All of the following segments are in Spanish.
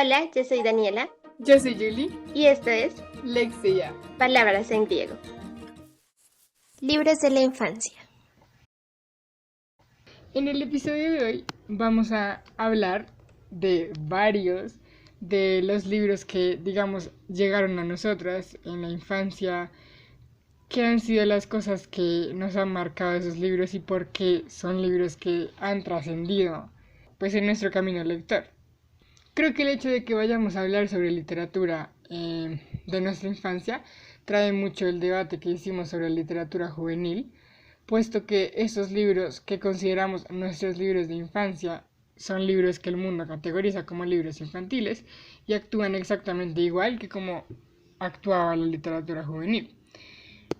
Hola, yo soy Daniela Yo soy Julie. y esto es Lexia. Palabras en griego. Libros de la infancia. En el episodio de hoy vamos a hablar de varios de los libros que, digamos, llegaron a nosotras en la infancia, qué han sido las cosas que nos han marcado esos libros y por qué son libros que han trascendido, pues, en nuestro camino lector. Creo que el hecho de que vayamos a hablar sobre literatura de nuestra infancia trae mucho el debate que hicimos sobre literatura juvenil, puesto que esos libros que consideramos nuestros libros de infancia son libros que el mundo categoriza como libros infantiles y actúan exactamente igual que como actuaba la literatura juvenil.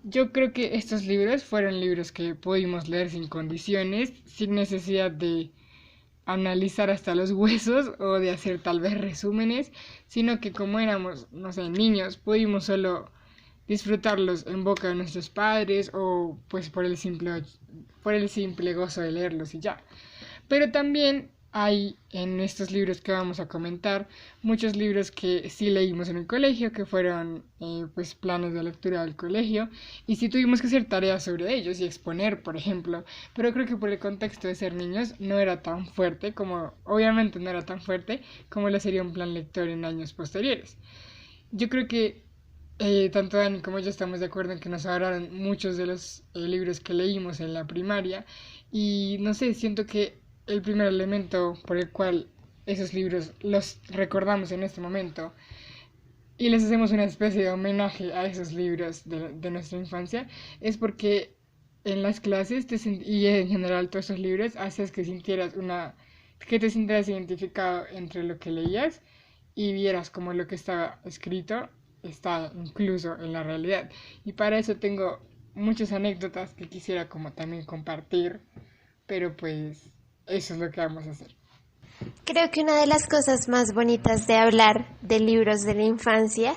Yo creo que estos libros fueron libros que pudimos leer sin condiciones, sin necesidad de analizar hasta los huesos o de hacer tal vez resúmenes, sino que como éramos, no sé, niños, pudimos solo disfrutarlos en boca de nuestros padres o pues por el simple gozo de leerlos y ya. Pero también hay en estos libros que vamos a comentar muchos libros que sí leímos en el colegio, que fueron pues planes de lectura del colegio, y sí tuvimos que hacer tareas sobre ellos y exponer, por ejemplo, pero creo que por el contexto de ser niños no era tan fuerte como, obviamente no era tan fuerte como lo sería un plan lector en años posteriores. Yo creo que tanto Dani como yo estamos de acuerdo en que nos sobraron muchos de los libros que leímos en la primaria y no sé, siento que el primer elemento por el cual esos libros los recordamos en este momento y les hacemos una especie de homenaje a esos libros de nuestra infancia es porque en las clases y en general todos esos libros haces que te sintieras identificado entre lo que leías y vieras como lo que estaba escrito está incluso en la realidad. Y para eso tengo muchas anécdotas que quisiera como también compartir, pero pues eso es lo que vamos a hacer. Creo que una de las cosas más bonitas de hablar de libros de la infancia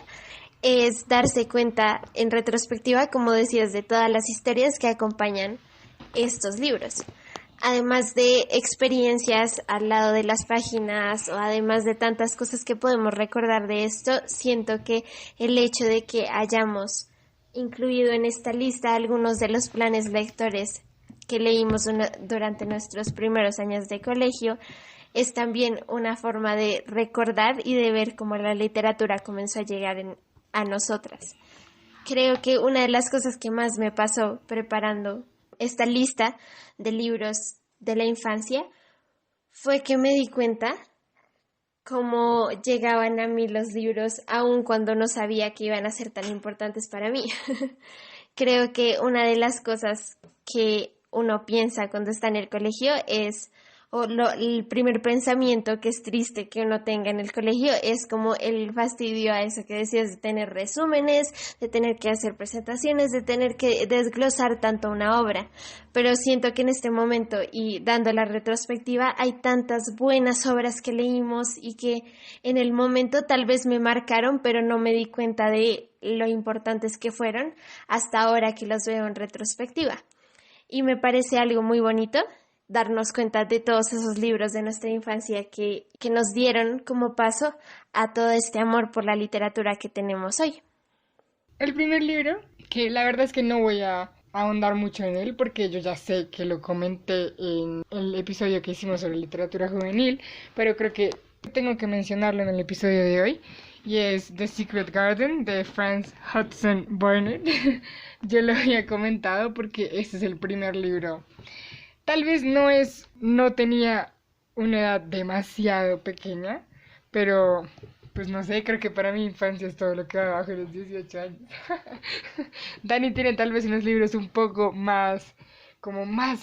es darse cuenta en retrospectiva, como decías, de todas las historias que acompañan estos libros. Además de experiencias al lado de las páginas o además de tantas cosas que podemos recordar de esto, siento que el hecho de que hayamos incluido en esta lista algunos de los planes lectores que leímos durante nuestros primeros años de colegio es también una forma de recordar y de ver cómo la literatura comenzó a llegar a nosotras. Creo que una de las cosas que más me pasó preparando esta lista de libros de la infancia fue que me di cuenta cómo llegaban a mí los libros aun cuando no sabía que iban a ser tan importantes para mí. Creo que una de las cosas que uno piensa cuando está en el colegio el primer pensamiento que es triste que uno tenga en el colegio es como el fastidio a eso que decías de tener resúmenes, de tener que hacer presentaciones, de tener que desglosar tanto una obra. Pero siento que en este momento y dando la retrospectiva hay tantas buenas obras que leímos y que en el momento tal vez me marcaron, pero no me di cuenta de lo importantes que fueron hasta ahora que los veo en retrospectiva. Y me parece algo muy bonito darnos cuenta de todos esos libros de nuestra infancia que nos dieron como paso a todo este amor por la literatura que tenemos hoy. El primer libro, que la verdad es que no voy a ahondar mucho en él porque yo ya sé que lo comenté en el episodio que hicimos sobre literatura juvenil, pero creo que tengo que mencionarlo en el episodio de hoy y es The Secret Garden de Frances Hudson Burnett. Yo lo había comentado porque este es el primer libro. Tal vez no tenía una edad demasiado pequeña, pero pues no sé, creo que para mi infancia es todo lo que va abajo de los 18 años. Dani tiene tal vez unos libros un poco más, como más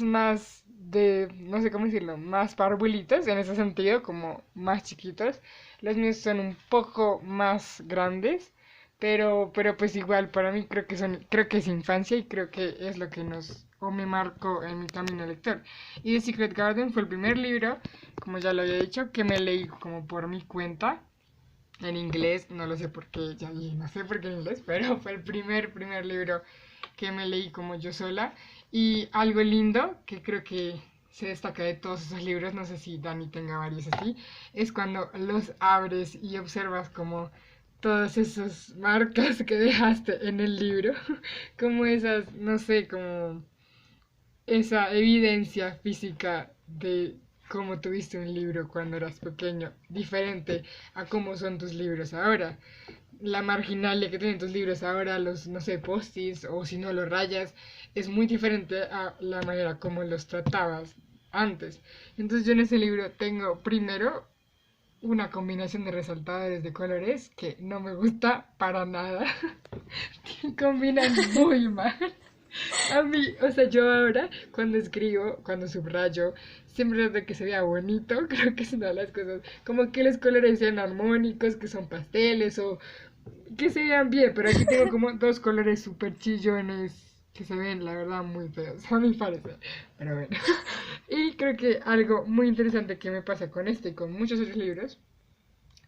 de, no sé cómo decirlo, más parvulitos en ese sentido, como más chiquitos. Los míos son un poco más grandes, pero pues igual, para mí creo que es infancia y creo que es lo que o me marcó en mi camino lector. Y The Secret Garden fue el primer libro, como ya lo había dicho, que me leí como por mi cuenta en inglés, no lo sé por qué, ya dije, no sé por qué en inglés, pero fue el primer libro que me leí como yo sola. Y algo lindo que creo que se destaca de todos esos libros, no sé si Dani tenga varios así, es cuando los abres y observas como todas esas marcas que dejaste en el libro, como esas, no sé, como esa evidencia física de cómo tuviste un libro cuando eras pequeño, diferente a cómo son tus libros ahora. La marginalia que tienen tus libros ahora, los, no sé, postis o si no los rayas, es muy diferente a la manera como los tratabas antes. Entonces yo en ese libro tengo primero una combinación de resaltadores de colores que no me gusta para nada. Combinan muy mal. A mí, o sea, yo ahora cuando escribo, cuando subrayo, siempre desde que se vea bonito, creo que es una de las cosas, como que los colores sean armónicos, que son pasteles o que se vean bien, pero aquí tengo como dos colores súper chillones que se ven, la verdad, muy feos, a mi parecer, pero bueno. Y creo que algo muy interesante que me pasa con este y con muchos otros libros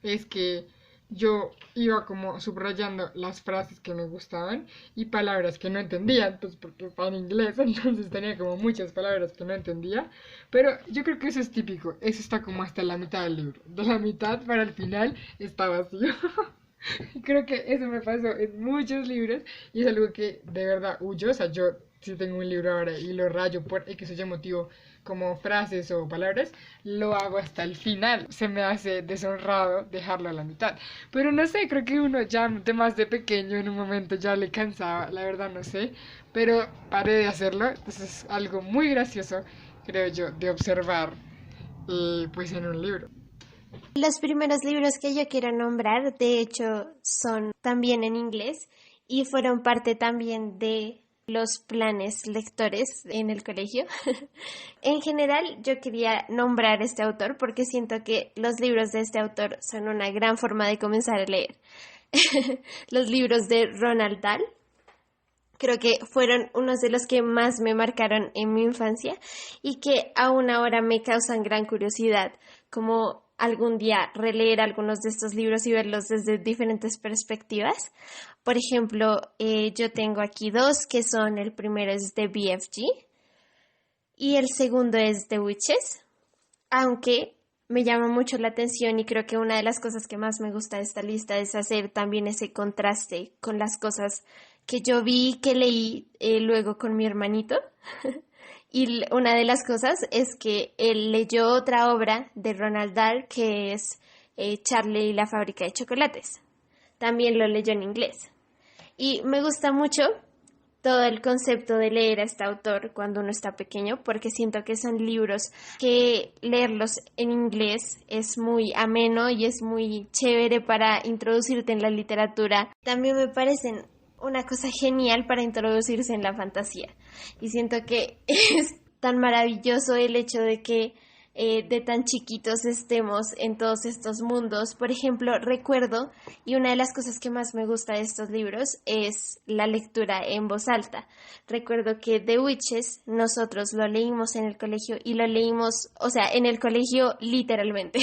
es que yo iba como subrayando las frases que me gustaban y palabras que no entendía, entonces porque estaba en inglés, entonces tenía como muchas palabras que no entendía, pero yo creo que eso es típico, eso está como hasta la mitad del libro, de la mitad para el final está vacío. Creo que eso me pasó en muchos libros y es algo que de verdad huyo, o sea, yo si tengo un libro ahora y lo rayo por X o Y motivo como frases o palabras, lo hago hasta el final. Se me hace deshonrado dejarlo a la mitad. Pero no sé, creo que uno ya de más de pequeño en un momento ya le cansaba, la verdad no sé, pero paré de hacerlo, entonces es algo muy gracioso, creo yo, de observar pues en un libro. Los primeros libros que yo quiero nombrar, de hecho, son también en inglés y fueron parte también de los planes lectores en el colegio. En general, yo quería nombrar este autor porque siento que los libros de este autor son una gran forma de comenzar a leer. Los libros de Roald Dahl creo que fueron unos de los que más me marcaron en mi infancia y que aún ahora me causan gran curiosidad, como algún día releer algunos de estos libros y verlos desde diferentes perspectivas. Por ejemplo, yo tengo aquí dos, que son, el primero es de BFG y el segundo es The Witches, aunque me llama mucho la atención y creo que una de las cosas que más me gusta de esta lista es hacer también ese contraste con las cosas que yo vi, que leí luego con mi hermanito. Y una de las cosas es que él leyó otra obra de Roald Dahl que es Charlie y la fábrica de chocolates. También lo leyó en inglés. Y me gusta mucho todo el concepto de leer a este autor cuando uno está pequeño, porque siento que son libros que leerlos en inglés es muy ameno y es muy chévere para introducirte en la literatura. También me parecen una cosa genial para introducirse en la fantasía. Y siento que es tan maravilloso el hecho de que de tan chiquitos estemos en todos estos mundos. Por ejemplo, recuerdo, y una de las cosas que más me gusta de estos libros es la lectura en voz alta. Recuerdo que The Witches nosotros lo leímos en el colegio y lo leímos, o sea, en el colegio literalmente.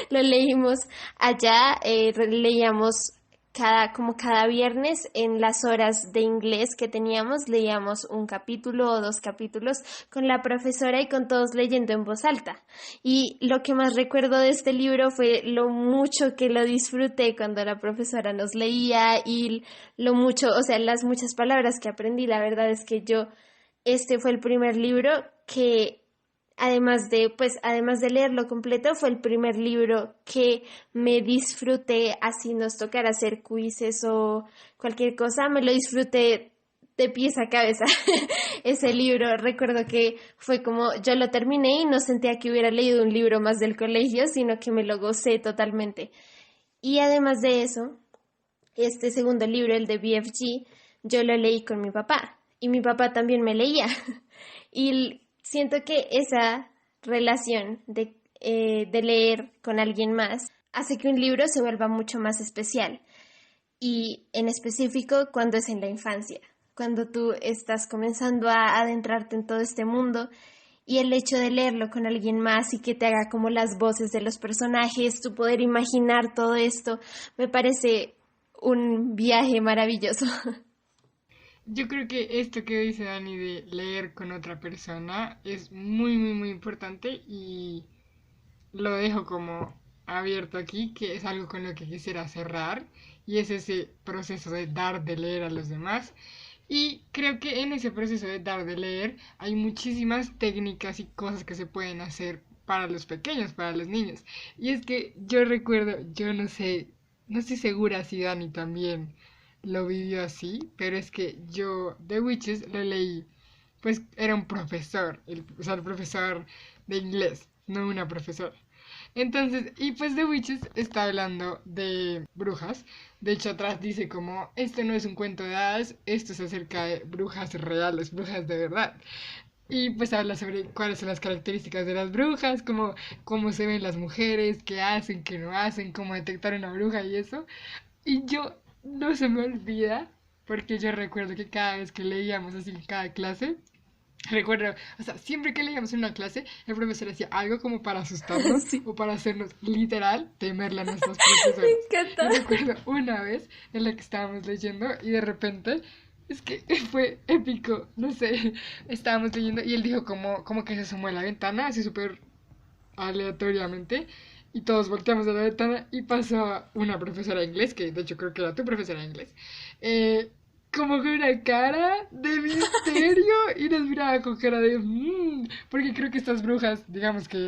Lo leímos allá, leíamos cada viernes en las horas de inglés que teníamos, leíamos un capítulo o dos capítulos con la profesora y con todos leyendo en voz alta. Y lo que más recuerdo de este libro fue lo mucho que lo disfruté cuando la profesora nos leía y lo mucho, o sea, las muchas palabras que aprendí. La verdad es que este fue el primer libro que además de leerlo completo, fue el primer libro que me disfruté, así nos tocara hacer quizzes o cualquier cosa, me lo disfruté de pies a cabeza. Ese libro, recuerdo que fue como, yo lo terminé y no sentía que hubiera leído un libro más del colegio, sino que me lo gocé totalmente. Y además de eso, este segundo libro, el de BFG, yo lo leí con mi papá y mi papá también me leía. Y siento que esa relación de leer con alguien más hace que un libro se vuelva mucho más especial. Y en específico cuando es en la infancia, cuando tú estás comenzando a adentrarte en todo este mundo y el hecho de leerlo con alguien más y que te haga como las voces de los personajes, tu poder imaginar todo esto, me parece un viaje maravilloso. yo creo que esto que dice Dani de leer con otra persona es muy, muy, muy importante y lo dejo como abierto aquí, que es algo con lo que quisiera cerrar y es ese proceso de dar de leer a los demás. Y creo que en ese proceso de dar de leer hay muchísimas técnicas y cosas que se pueden hacer para los pequeños, para los niños. Y es que yo recuerdo, yo no sé, no estoy segura si Dani también lo vivió así, pero es que yo The Witches lo leí, pues era un profesor, o sea, el profesor de inglés, no una profesora. Entonces, y pues The Witches está hablando de brujas. De hecho, atrás dice como, esto no es un cuento de hadas, esto es acerca de brujas reales, brujas de verdad. Y pues habla sobre cuáles son las características de las brujas, cómo se ven las mujeres, qué hacen, qué no hacen, cómo detectar una bruja y eso. Y yo no se me olvida, porque yo recuerdo que cada vez que leíamos así en cada clase, recuerdo, o sea, siempre que leíamos en una clase, el profesor hacía algo como para asustarnos Sí, o para hacernos literal temerle a nuestros me profesores. encanta. Y recuerdo una vez en la que estábamos leyendo y de repente, es que fue épico, no sé, estábamos leyendo y él dijo como que se asomó a la ventana, así súper aleatoriamente. Y todos volteamos a la ventana y pasó una profesora de inglés, que de hecho creo que era tu profesora de inglés, eh, como con una cara de misterio y nos miraba con cara de porque creo que estas brujas, digamos que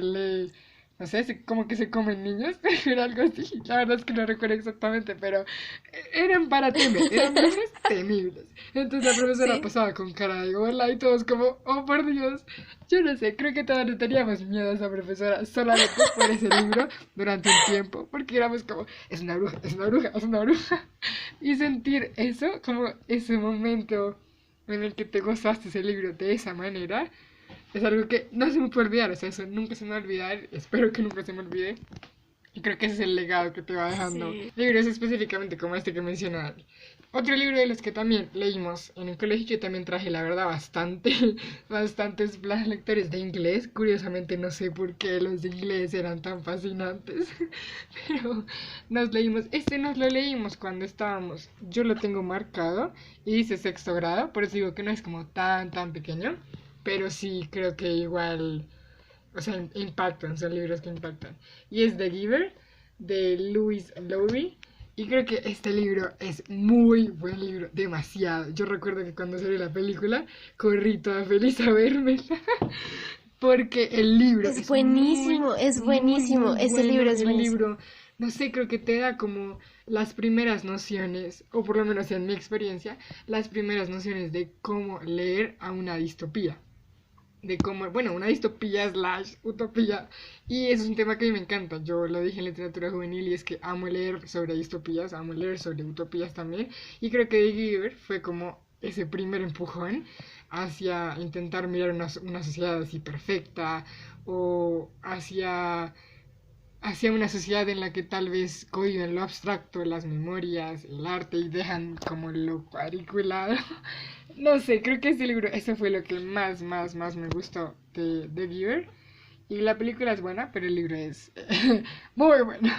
no sé, como que se comen niños, era algo así, la verdad es que no recuerdo exactamente, pero eran para temer, eran brujas temibles. Entonces la profesora Sí, pasaba con cara de hola y todos como, oh por Dios, yo no sé, creo que todos le teníamos miedo a esa profesora solamente por ese libro durante un tiempo, porque éramos como, es una bruja, es una bruja, es una bruja. Y sentir eso, como ese momento en el que te gozaste ese libro de esa manera, es algo que no se me puede olvidar, o sea, eso nunca se me va a olvidar, espero que nunca se me olvide. Y creo que ese es el legado que te va dejando sí. libros específicamente como este que menciona Dani. Otro libro de los que también leímos en el colegio, yo también traje, la verdad, bastantes planes lectores de inglés. Curiosamente no sé por qué los de inglés eran tan fascinantes, pero nos lo leímos cuando estábamos, yo lo tengo marcado y dice sexto grado, por eso digo que no es como tan pequeño, pero sí creo que igual, o sea, impactan, son libros que impactan. Y es The Giver, de Louis Lowry. Y creo que este libro es muy buen libro, demasiado. Yo recuerdo que cuando salió la película, corrí toda feliz a verme. Porque el libro es Es muy buenísimo, ese bueno. libro es El buenísimo. libro, no sé, creo que te da como las primeras nociones, o por lo menos en mi experiencia, las primeras nociones de cómo leer a una distopía, de cómo, bueno, una distopía slash utopía. Y es un tema que a mí me encanta. Yo lo dije en literatura juvenil y es que amo leer sobre distopías, amo leer sobre utopías también. Y creo que The Giver fue como ese primer empujón hacia intentar mirar una sociedad así perfecta o hacia una sociedad en la que tal vez cohiben lo abstracto, las memorias, el arte y dejan como lo cuadriculado. No sé, creo que este libro, eso fue lo que más me gustó de The Giver. Y la película es buena, pero el libro es muy bueno.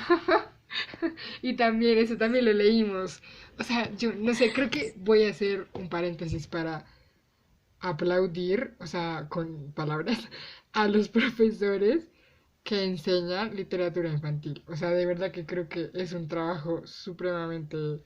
Y también, eso también lo leímos. O sea, yo no sé, creo que voy a hacer un paréntesis para aplaudir, o sea, con palabras, a los profesores que enseñan literatura infantil. O sea, de verdad que creo que es un trabajo supremamente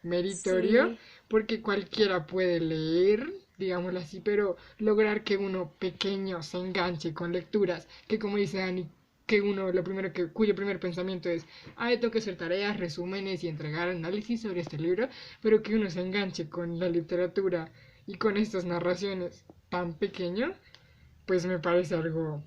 meritorio, Sí, porque cualquiera puede leer, digámoslo así, pero lograr que uno pequeño se enganche con lecturas, que como dice Dani, que uno lo primero cuyo primer pensamiento es, tengo que hacer tareas, resúmenes y entregar análisis sobre este libro, pero que uno se enganche con la literatura y con estas narraciones tan pequeño, pues me parece algo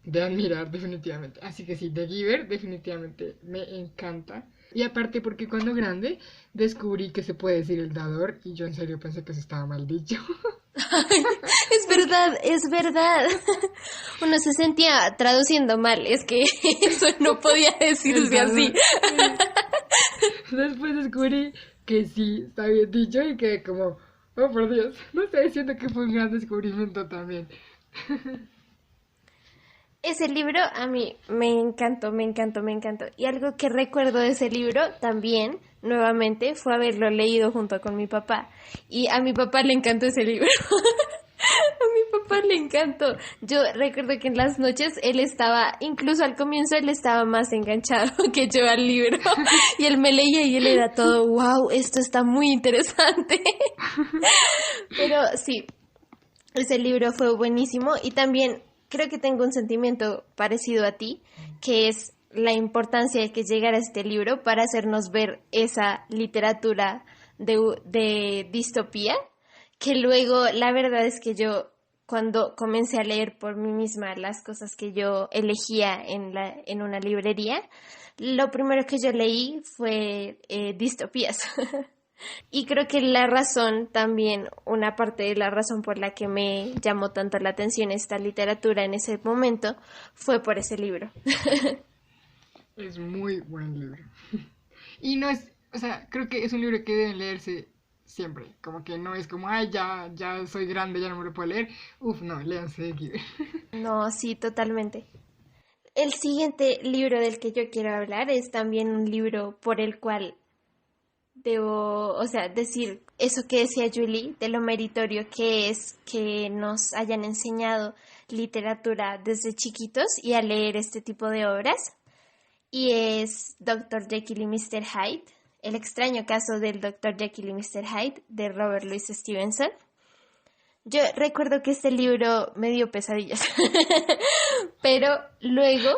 de admirar definitivamente. Así que sí, The Giver definitivamente me encanta. Y aparte porque cuando grande descubrí que se puede decir el dador y yo en serio pensé que eso estaba mal dicho. es verdad, es verdad. Uno se sentía traduciendo mal, es que eso no podía El decirse así. dador. Sí. Después descubrí que sí, está bien dicho y que como, oh por Dios, no sé, siento que fue un gran descubrimiento también. Ese libro a mí me encantó, me encantó, me encantó. Y algo que recuerdo de ese libro también nuevamente fue haberlo leído junto con mi papá. Y a mi papá le encantó ese libro. A mi papá le encantó. Yo recuerdo que en las noches él estaba, incluso al comienzo él estaba más enganchado que yo al libro. Y él me leía y él era todo, wow, esto está muy interesante. Pero sí, ese libro fue buenísimo y también creo que tengo un sentimiento parecido a ti, que es la importancia de que llegara este libro para hacernos ver esa literatura de distopía, que luego la verdad es que yo cuando comencé a leer por mí misma las cosas que yo elegía en una librería, lo primero que yo leí fue distopías. Y creo que la razón también, una parte de la razón por la que me llamó tanto la atención esta literatura en ese momento, fue por ese libro. Es muy buen libro. Y no es, o sea, creo que es un libro que deben leerse siempre. Como que no es como, ay, ya soy grande, ya no me lo puedo leer. Uf, no, léanse de aquí. No, sí, totalmente. El siguiente libro del que yo quiero hablar es también un libro por el cual debo, o sea, decir eso que decía Julie, de lo meritorio que es que nos hayan enseñado literatura desde chiquitos y a leer este tipo de obras. Y es Dr. Jekyll y Mr. Hyde, el extraño caso del Dr. Jekyll y Mr. Hyde de Robert Louis Stevenson. Yo recuerdo que este libro me dio pesadillas, pero luego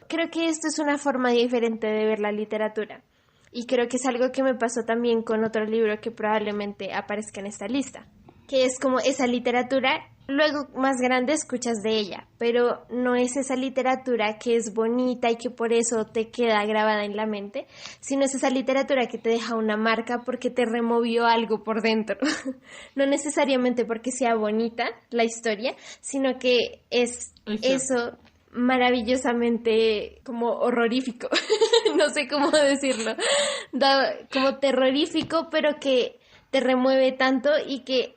creo que esto es una forma diferente de ver la literatura. Y creo que es algo que me pasó también con otro libro que probablemente aparezca en esta lista, que es como esa literatura, luego más grande escuchas de ella, pero no es esa literatura que es bonita y que por eso te queda grabada en la mente, sino es esa literatura que te deja una marca porque te removió algo por dentro. No necesariamente porque sea bonita la historia, sino que es eso maravillosamente como horrorífico, no sé cómo decirlo, como terrorífico, pero que te remueve tanto y que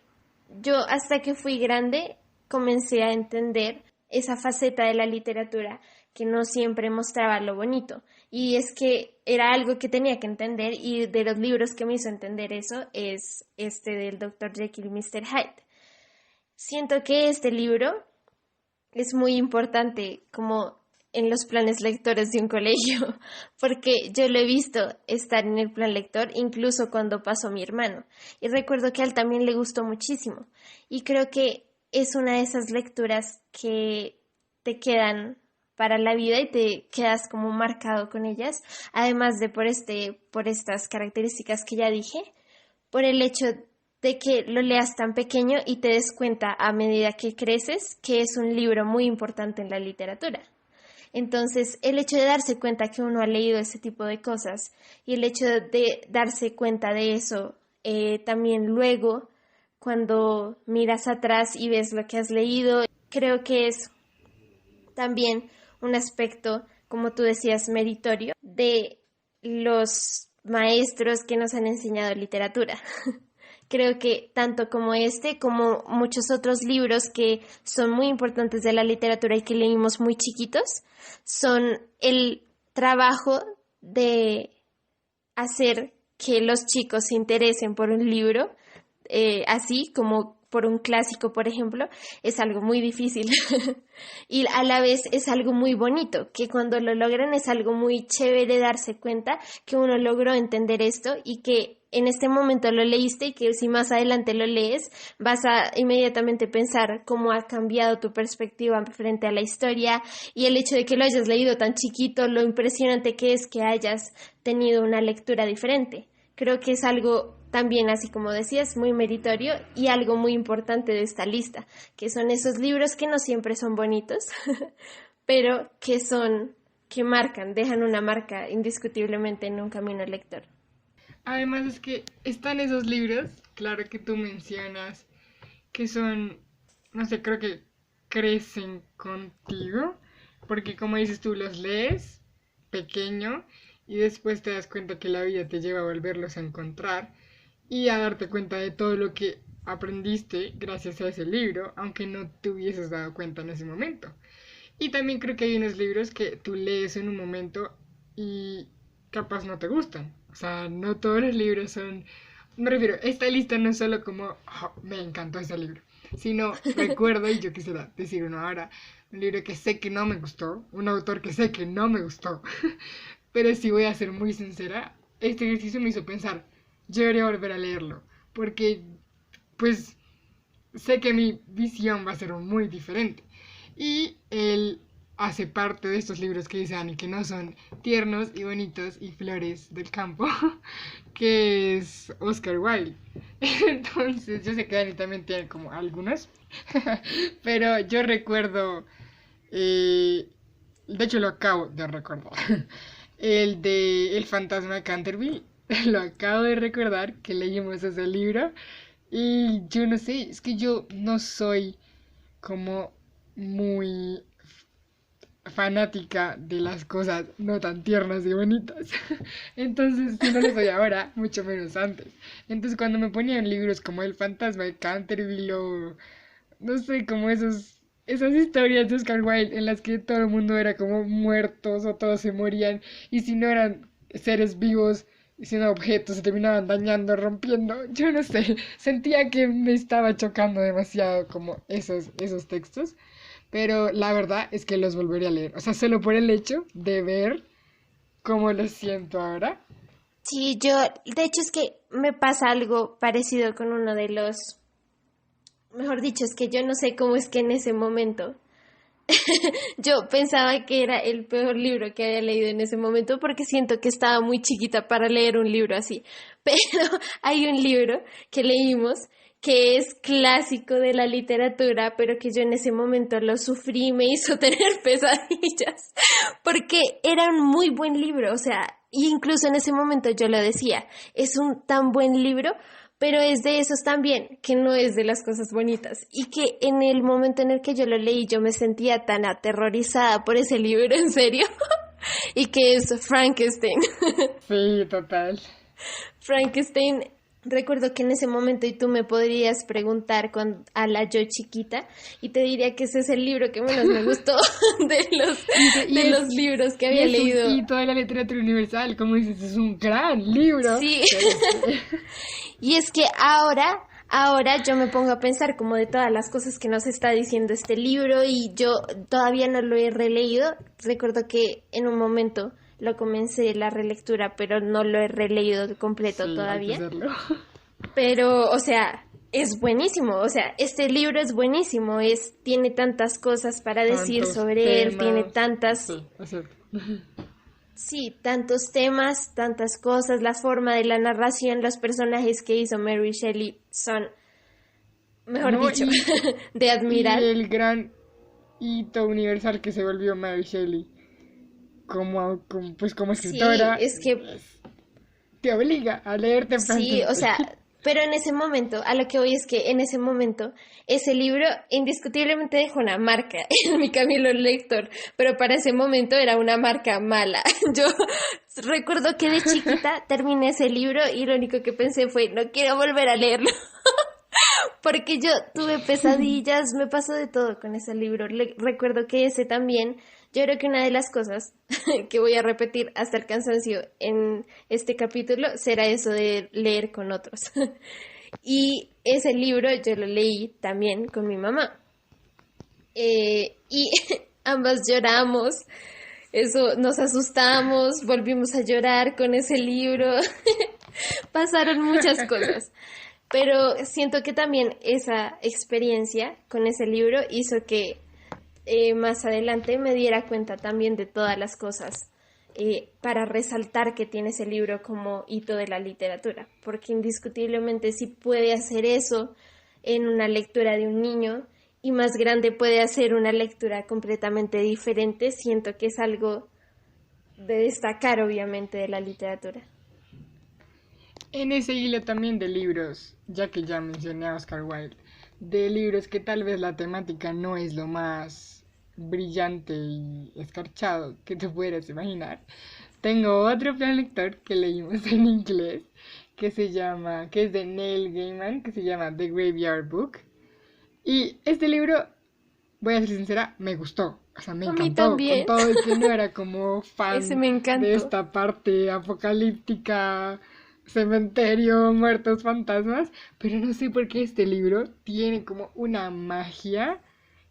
yo hasta que fui grande comencé a entender esa faceta de la literatura que no siempre mostraba lo bonito. Y es que era algo que tenía que entender y de los libros que me hizo entender eso es este del Dr. Jekyll y Mr. Hyde. Siento que este libro es muy importante como en los planes lectores de un colegio, porque yo lo he visto estar en el plan lector incluso cuando pasó mi hermano. Y recuerdo que a él también le gustó muchísimo. Y creo que es una de esas lecturas que te quedan para la vida y te quedas como marcado con ellas, además de por estas características que ya dije, por el hecho de que lo leas tan pequeño y te des cuenta a medida que creces que es un libro muy importante en la literatura. Entonces, el hecho de darse cuenta que uno ha leído ese tipo de cosas y el hecho de darse cuenta de eso también luego, cuando miras atrás y ves lo que has leído, creo que es también un aspecto, como tú decías, meritorio de los maestros que nos han enseñado literatura. Creo que tanto como este, como muchos otros libros que son muy importantes de la literatura y que leímos muy chiquitos, son el trabajo de hacer que los chicos se interesen por un libro, así como por un clásico, por ejemplo, es algo muy difícil y a la vez es algo muy bonito, que cuando lo logran es algo muy chévere darse cuenta que uno logró entender esto y que en este momento lo leíste y que si más adelante lo lees vas a inmediatamente pensar cómo ha cambiado tu perspectiva frente a la historia y el hecho de que lo hayas leído tan chiquito, lo impresionante que es que hayas tenido una lectura diferente. Creo que es algo también, así como decías, muy meritorio y algo muy importante de esta lista, que son esos libros que no siempre son bonitos, pero que marcan, dejan una marca indiscutiblemente en un camino lector. Además es que están esos libros, claro que tú mencionas, que son, no sé, creo que crecen contigo, porque como dices tú, los lees pequeño y después te das cuenta que la vida te lleva a volverlos a encontrar y a darte cuenta de todo lo que aprendiste gracias a ese libro, aunque no te hubieses dado cuenta en ese momento. Y también creo que hay unos libros que tú lees en un momento y capaz no te gustan, O sea, no todos los libros son... Me refiero, esta lista no es solo como, "Oh, me encantó ese libro", sino recuerdo, y yo quisiera decir uno ahora, un libro que sé que no me gustó, un autor que sé que no me gustó, pero si voy a ser muy sincera, este ejercicio me hizo pensar, yo debería volver a leerlo, porque pues sé que mi visión va a ser muy diferente. Y él hace parte de estos libros que dice Annie, que no son tiernos y bonitos y flores del campo, que es Oscar Wilde. Entonces, yo sé que Annie también tiene como algunos, pero yo recuerdo, de hecho lo acabo de recordar, el de El fantasma de Canterville, lo acabo de recordar que leímos ese libro y yo no sé, es que yo no soy como muy fanática de las cosas no tan tiernas y bonitas. Entonces, si no lo soy ahora, mucho menos antes. Entonces, cuando me ponían libros como El fantasma de Canterville o no sé, como esas historias de Oscar Wilde en las que todo el mundo era como muertos o todos se morían y si no eran seres vivos, sino objetos, se terminaban dañando, rompiendo, yo no sé, sentía que me estaba chocando demasiado como esos textos, pero la verdad es que los volvería a leer, o sea, solo por el hecho de ver cómo los siento ahora. Sí, de hecho es que me pasa algo parecido con uno de los, mejor dicho, es que yo no sé cómo es que en ese momento yo pensaba que era el peor libro que había leído en ese momento porque siento que estaba muy chiquita para leer un libro así. Pero hay un libro que leímos que es clásico de la literatura, pero que yo en ese momento lo sufrí y me hizo tener pesadillas porque era un muy buen libro, o sea, incluso en ese momento yo lo decía, es un tan buen libro, pero es de esos también, que no es de las cosas bonitas. Y que en el momento en el que yo lo leí, yo me sentía tan aterrorizada por ese libro, en serio, y que es Frankenstein. Sí, total. Frankenstein, recuerdo que en ese momento, y tú me podrías preguntar a la yo chiquita, y te diría que ese es el libro que menos me gustó de de los libros que Y había es un leído. hito de la literatura universal, como dices, es un gran libro. Sí. Pero sí. Y es que ahora yo me pongo a pensar como de todas las cosas que nos está diciendo este libro y yo todavía no lo he releído. Recuerdo que en un momento lo comencé la relectura, pero no lo he releído completo Sí, hay que todavía. hacerlo. Pero, o sea, es buenísimo. O sea, este libro es buenísimo. Tiene tantas cosas para decir Tantos sobre él, tiene temas. tantas. Sí, es cierto. Sí, tantos temas, tantas cosas, la forma de la narración, los personajes que hizo Mary Shelley son, mejor No, dicho, de y admirar. el gran hito universal que se volvió Mary Shelley pues como Sí, escritora, es que te obliga a leerte sí, o Frankenstein. sea, pero en ese momento, a lo que voy es que en ese momento, ese libro indiscutiblemente dejó una marca en mi Camilo lector, pero para ese momento era una marca mala. Yo recuerdo que de chiquita terminé ese libro y lo único que pensé fue, no quiero volver a leerlo. Porque yo tuve pesadillas, me pasó de todo con ese libro. Recuerdo que ese también, yo creo que una de las cosas que voy a repetir hasta el cansancio en este capítulo será eso de leer con otros. Y ese libro yo lo leí también con mi mamá. Y ambas lloramos, eso, nos asustamos, volvimos a llorar con ese libro. Pasaron muchas cosas. Pero siento que también esa experiencia con ese libro hizo que más adelante me diera cuenta también de todas las cosas para resaltar que tiene ese libro como hito de la literatura, porque indiscutiblemente si puede hacer eso en una lectura de un niño y más grande puede hacer una lectura completamente diferente, siento que es algo de destacar obviamente de la literatura. En ese hilo también de libros, ya que ya mencioné a Oscar Wilde, de libros que tal vez la temática no es lo más brillante y escarchado que te pudieras imaginar, tengo otro plan lector que leímos en inglés, que es de Neil Gaiman, que se llama The Graveyard Book. Y este libro, voy a ser sincera, me gustó. O sea, me A mí encantó, con también. todo y que no era como Ese fan me de encantó. esta parte apocalíptica, cementerio, muertos, fantasmas, pero no sé por qué este libro tiene como una magia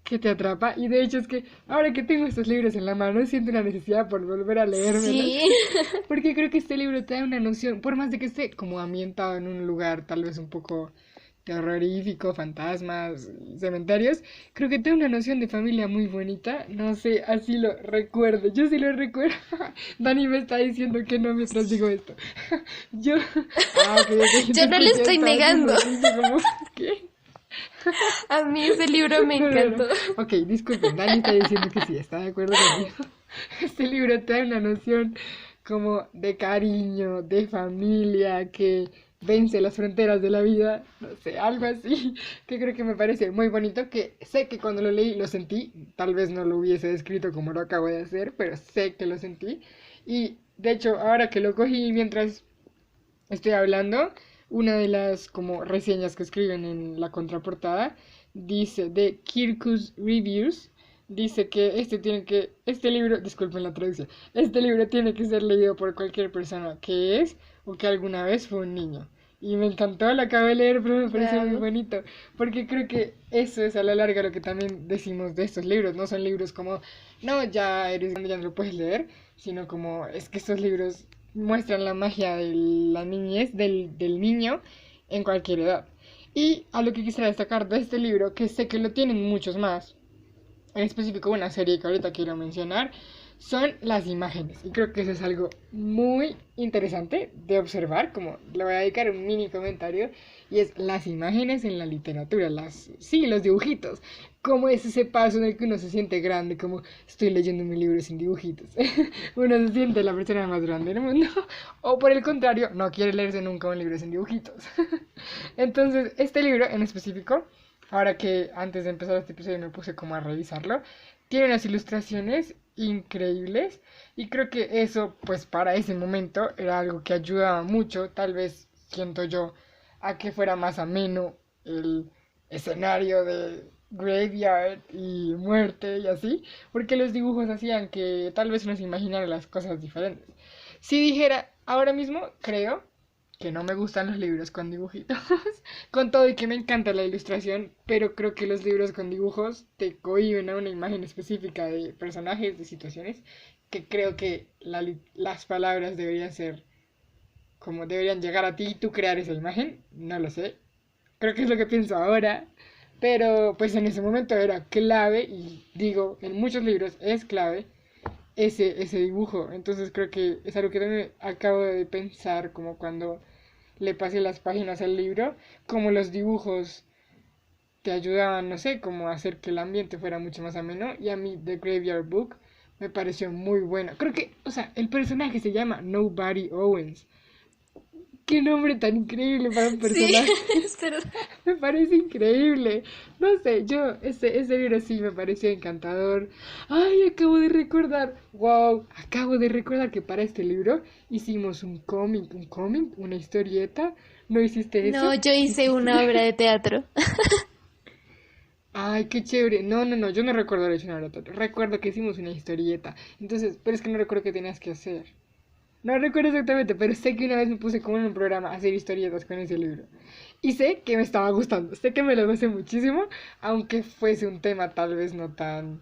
que te atrapa y de hecho es que ahora que tengo estos libros en la mano siento una necesidad por volver a leérmelos Sí. porque creo que este libro te da una noción, por más de que esté como ambientado en un lugar tal vez un poco terrorífico, fantasmas, cementerios, creo que tengo una noción de familia muy bonita, no sé, así lo recuerdo, yo sí lo recuerdo. Dani me está diciendo que no mientras digo esto. Yo, ok, ok, te Yo no lo escuché, estoy estaba haciendo negando. así, yo como, ¿qué? A mí ese libro me No, no, no. encantó. Ok, disculpen, Dani está diciendo que sí, está de acuerdo conmigo. Este libro te da una noción como de cariño, de familia, que vence las fronteras de la vida, no sé, algo así, que creo que me parece muy bonito, que sé que cuando lo leí lo sentí, tal vez no lo hubiese descrito como lo acabo de hacer, pero sé que lo sentí. Y de hecho, ahora que lo cogí mientras estoy hablando, una de las como reseñas que escriben en la contraportada dice de Kirkus Reviews, dice que este libro, disculpen la traducción, este libro tiene que ser leído por cualquier persona que es o que alguna vez fue un niño. Y me encantó, lo acabo de leer, pero me parece muy Wow. bonito, porque creo que eso es a la larga lo que también decimos de estos libros, no son libros como, no, ya eres grande, ya no lo puedes leer, sino como es que estos libros muestran la magia de la niñez, del niño en cualquier edad. Y a lo que quisiera destacar de este libro, que sé que lo tienen muchos más, en específico una serie que ahorita quiero mencionar, son las imágenes. Y creo que eso es algo muy interesante de observar, como le voy a dedicar un mini comentario, y es las imágenes en la literatura, sí, los dibujitos. Como es ese paso en el que uno se siente grande, como estoy leyendo mi libro sin dibujitos. Uno se siente la persona más grande del mundo. O por el contrario, no quiere leerse nunca un libro sin dibujitos. Entonces, este libro en específico, ahora que antes de empezar este episodio me puse como a revisarlo, tiene unas ilustraciones increíbles y creo que eso, pues para ese momento era algo que ayudaba mucho, tal vez siento yo, a que fuera más ameno el escenario de graveyard y muerte y así, porque los dibujos hacían que tal vez uno se imaginara las cosas diferentes. Si dijera, ahora mismo creo que no me gustan los libros con dibujitos, con todo y que me encanta la ilustración, pero creo que los libros con dibujos te cohiben a una imagen específica de personajes, de situaciones, que creo que las palabras deberían ser como deberían llegar a ti y tú crear esa imagen, no lo sé, creo que es lo que pienso ahora, pero pues en ese momento era clave y digo, en muchos libros es clave ese dibujo, entonces creo que es algo que también acabo de pensar como cuando le pasé las páginas al libro, como los dibujos te ayudaban, no sé, como a hacer que el ambiente fuera mucho más ameno. Y a mí The Graveyard Book me pareció muy bueno. Creo que, o sea, el personaje se llama Nobody Owens. Qué nombre tan increíble para un Sí, personaje. es verdad. Me parece increíble. No sé, ese libro sí me pareció encantador. Ay, acabo de recordar. Wow, acabo de recordar que para este libro hicimos una historieta. ¿No hiciste No, eso? yo Sí hice hiciste. una obra de teatro. Ay, qué chévere. No, no, no, yo no recuerdo haber hecho una oratoria. Recuerdo que hicimos una historieta. Entonces, pero es que no recuerdo qué tenías que hacer. No recuerdo exactamente, pero sé que una vez me puse como en un programa a hacer historietas con ese libro. Y sé que me estaba gustando, sé que me lo gocé muchísimo, aunque fuese un tema tal vez no tan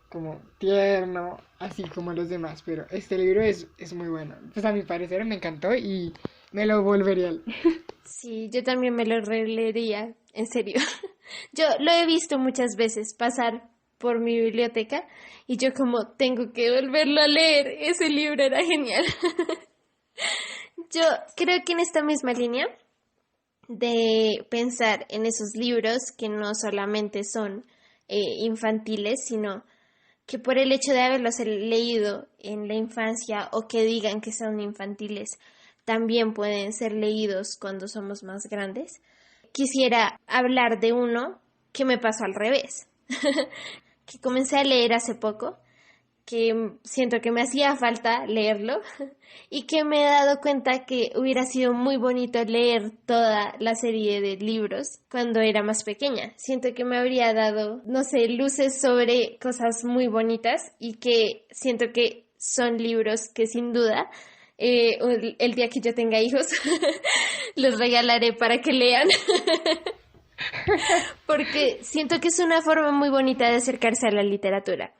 como tierno, así como los demás, pero este libro es muy bueno. Pues a mi parecer me encantó y me lo volvería a leer. Sí, yo también me lo releería, en serio. Yo lo he visto muchas veces pasar por mi biblioteca y yo como tengo que volverlo a leer. Ese libro era genial. Yo creo que en esta misma línea de pensar en esos libros que no solamente son infantiles, sino que por el hecho de haberlos leído en la infancia o que digan que son infantiles, también pueden ser leídos cuando somos más grandes. Quisiera hablar de uno que me pasó al revés, que comencé a leer hace poco que siento que me hacía falta leerlo y que me he dado cuenta que hubiera sido muy bonito leer toda la serie de libros cuando era más pequeña. Siento que me habría dado, no sé, luces sobre cosas muy bonitas y que siento que son libros que sin duda el día que yo tenga hijos los regalaré para que lean. Porque siento que es una forma muy bonita de acercarse a la literatura.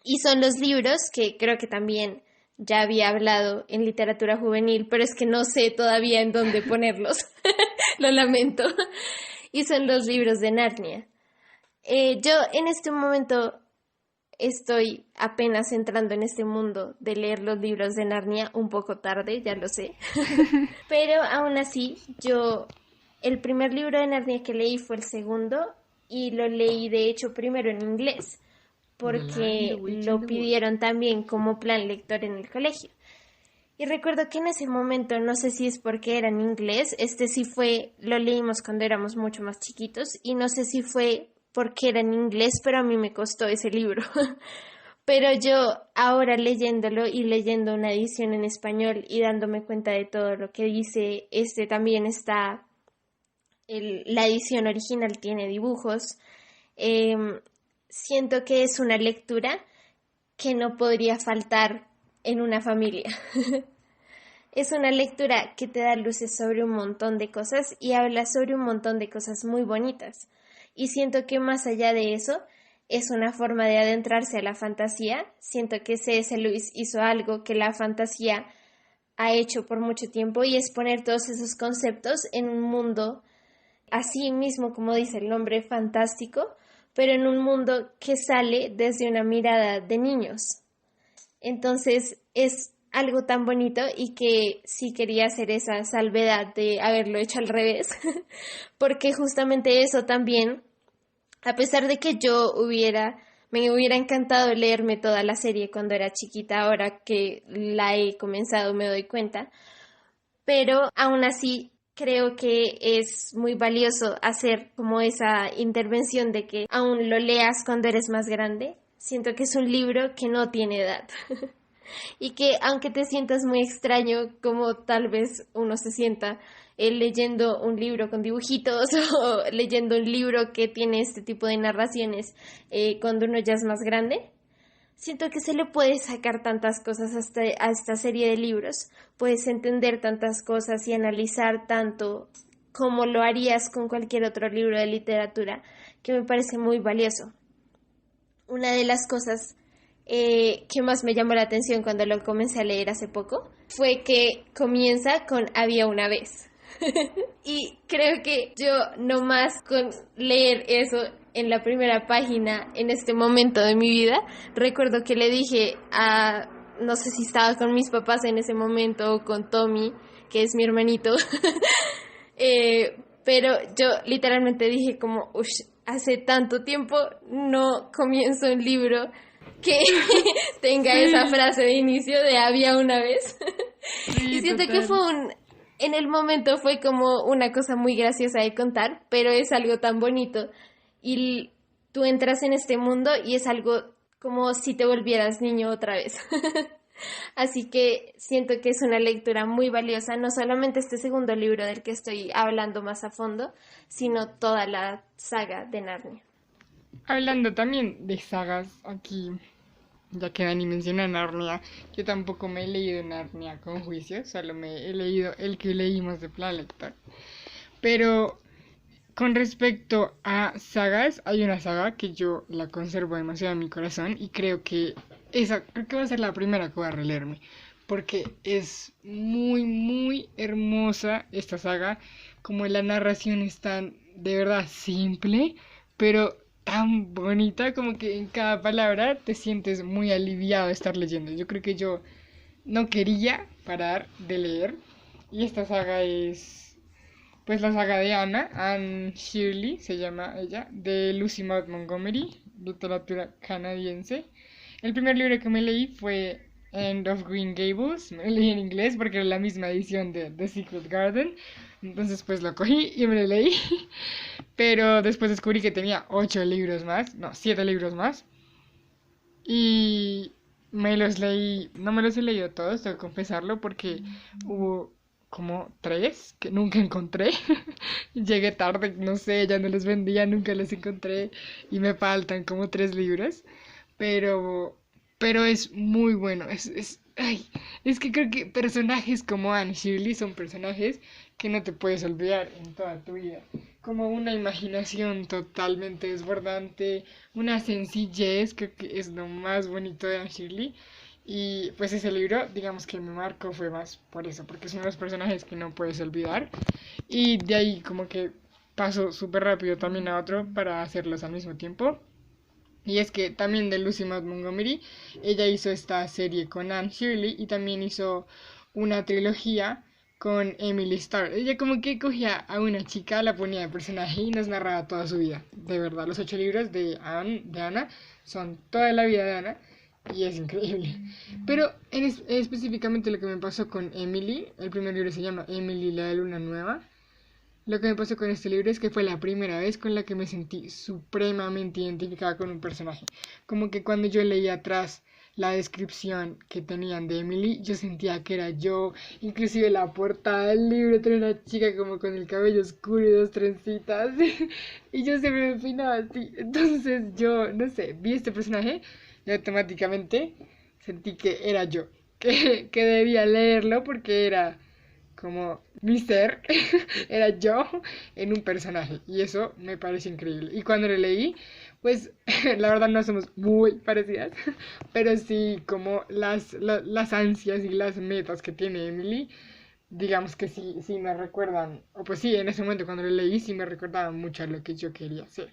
Y son los libros que creo que también ya había hablado en literatura juvenil, pero es que no sé todavía en dónde ponerlos. Lo lamento. Y son los libros de Narnia. Yo en este momento estoy apenas entrando en este mundo de leer los libros de Narnia, un poco tarde, ya lo sé. Pero aún así, el primer libro de Narnia que leí fue el segundo y lo leí de hecho primero en inglés, porque lo pidieron también como plan lector en el colegio. Y recuerdo que en ese momento, no sé si es porque era en inglés, lo leímos cuando éramos mucho más chiquitos, y no sé si fue porque era en inglés, pero a mí me costó ese libro. Pero yo ahora leyéndolo y leyendo una edición en español y dándome cuenta de todo lo que dice, también está, la edición original tiene dibujos. Siento que es una lectura que no podría faltar en una familia. Es una lectura que te da luces sobre un montón de cosas y habla sobre un montón de cosas muy bonitas. Y siento que más allá de eso, es una forma de adentrarse a la fantasía. Siento que C.S. Lewis hizo algo que la fantasía ha hecho por mucho tiempo y es poner todos esos conceptos en un mundo, así mismo como dice el nombre, fantástico, pero en un mundo que sale desde una mirada de niños. Entonces es algo tan bonito y que sí quería hacer esa salvedad de haberlo hecho al revés, porque justamente eso también, a pesar de que me hubiera encantado leerme toda la serie cuando era chiquita, ahora que la he comenzado me doy cuenta, pero aún así creo que es muy valioso hacer como esa intervención de que aún lo leas cuando eres más grande. Siento que es un libro que no tiene edad. Y que aunque te sientas muy extraño, como tal vez uno se sienta leyendo un libro con dibujitos o leyendo un libro que tiene este tipo de narraciones cuando uno ya es más grande, siento que se le puede sacar tantas cosas a esta serie de libros. Puedes entender tantas cosas y analizar tanto como lo harías con cualquier otro libro de literatura, que me parece muy valioso. Una de las cosas que más me llamó la atención cuando lo comencé a leer hace poco fue que comienza con Había una vez. Y creo que yo nomás con leer eso en la primera página en este momento de mi vida, recuerdo que le dije no sé si estaba con mis papás en ese momento o con Tommy, que es mi hermanito, pero yo literalmente dije como, uff, hace tanto tiempo no comienzo un libro que tenga esa frase de inicio de había una vez. Sí, Y siento total. que en el momento fue como una cosa muy graciosa de contar, pero es algo tan bonito. Y tú entras en este mundo y es algo como si te volvieras niño otra vez. Así que siento que es una lectura muy valiosa, no solamente este segundo libro del que estoy hablando más a fondo, sino toda la saga de Narnia. Hablando también de sagas, aquí, ya que Dani menciona Narnia, yo tampoco me he leído Narnia con juicio, solo me he leído el que leímos de Plan Lector. Pero con respecto a sagas, hay una saga que yo la conservo demasiado en mi corazón y creo que va a ser la primera que voy a releerme, porque es muy, muy hermosa esta saga, como la narración es tan, de verdad, simple, pero tan bonita, como que en cada palabra te sientes muy aliviado de estar leyendo. Yo creo que yo no quería parar de leer, y esta saga es, pues, la saga de Anne Shirley, se llama ella, de Lucy Maud Montgomery, literatura canadiense. El primer libro que me leí fue End of Green Gables, me lo leí en inglés porque era la misma edición de The Secret Garden, entonces pues lo cogí y me lo leí, pero después descubrí que tenía 8 libros más, no, 7 libros más, Y me los leí, no me los he leído todos, tengo que confesarlo, porque hubo como 3 que nunca encontré. Llegué tarde, no sé, ya no los vendía, nunca los encontré y me faltan como 3 libros, pero, pero es muy bueno, ay, es que creo que personajes como Anne Shirley son personajes que no te puedes olvidar en toda tu vida, como una imaginación totalmente desbordante, una sencillez, creo que es lo más bonito de Anne Shirley. Y pues ese libro, digamos que me marcó fue más por eso, porque es uno de los personajes que no puedes olvidar. Y de ahí como que paso súper rápido también a otro para hacerlos al mismo tiempo. Y es que también de Lucy Maud Montgomery, ella hizo esta serie con Anne Shirley y también hizo una trilogía con Emily Starr. Ella como que cogía a una chica, la ponía de personaje y nos narraba toda su vida. De verdad, los 8 libros de Anna son toda la vida de Anna y es increíble. Pero específicamente lo que me pasó con Emily, el primer libro se llama Emily, la de luna nueva. Lo que me pasó con este libro es que fue la primera vez con la que me sentí supremamente identificada con un personaje. Como que cuando yo leía atrás la descripción que tenían de Emily, yo sentía que era yo. Inclusive la portada del libro tenía una chica como con el cabello oscuro y 2 trencitas. Y yo siempre me peinaba así. Entonces yo, no sé, vi este personaje y automáticamente sentí que era yo. Que debía leerlo porque era como mi ser, era yo en un personaje. Y eso me parece increíble. Y cuando lo leí, pues la verdad no somos muy parecidas, pero sí como las ansias y las metas que tiene Emily, digamos que sí me recuerdan, o pues sí, en ese momento cuando lo leí sí me recordaban mucho a lo que yo quería hacer.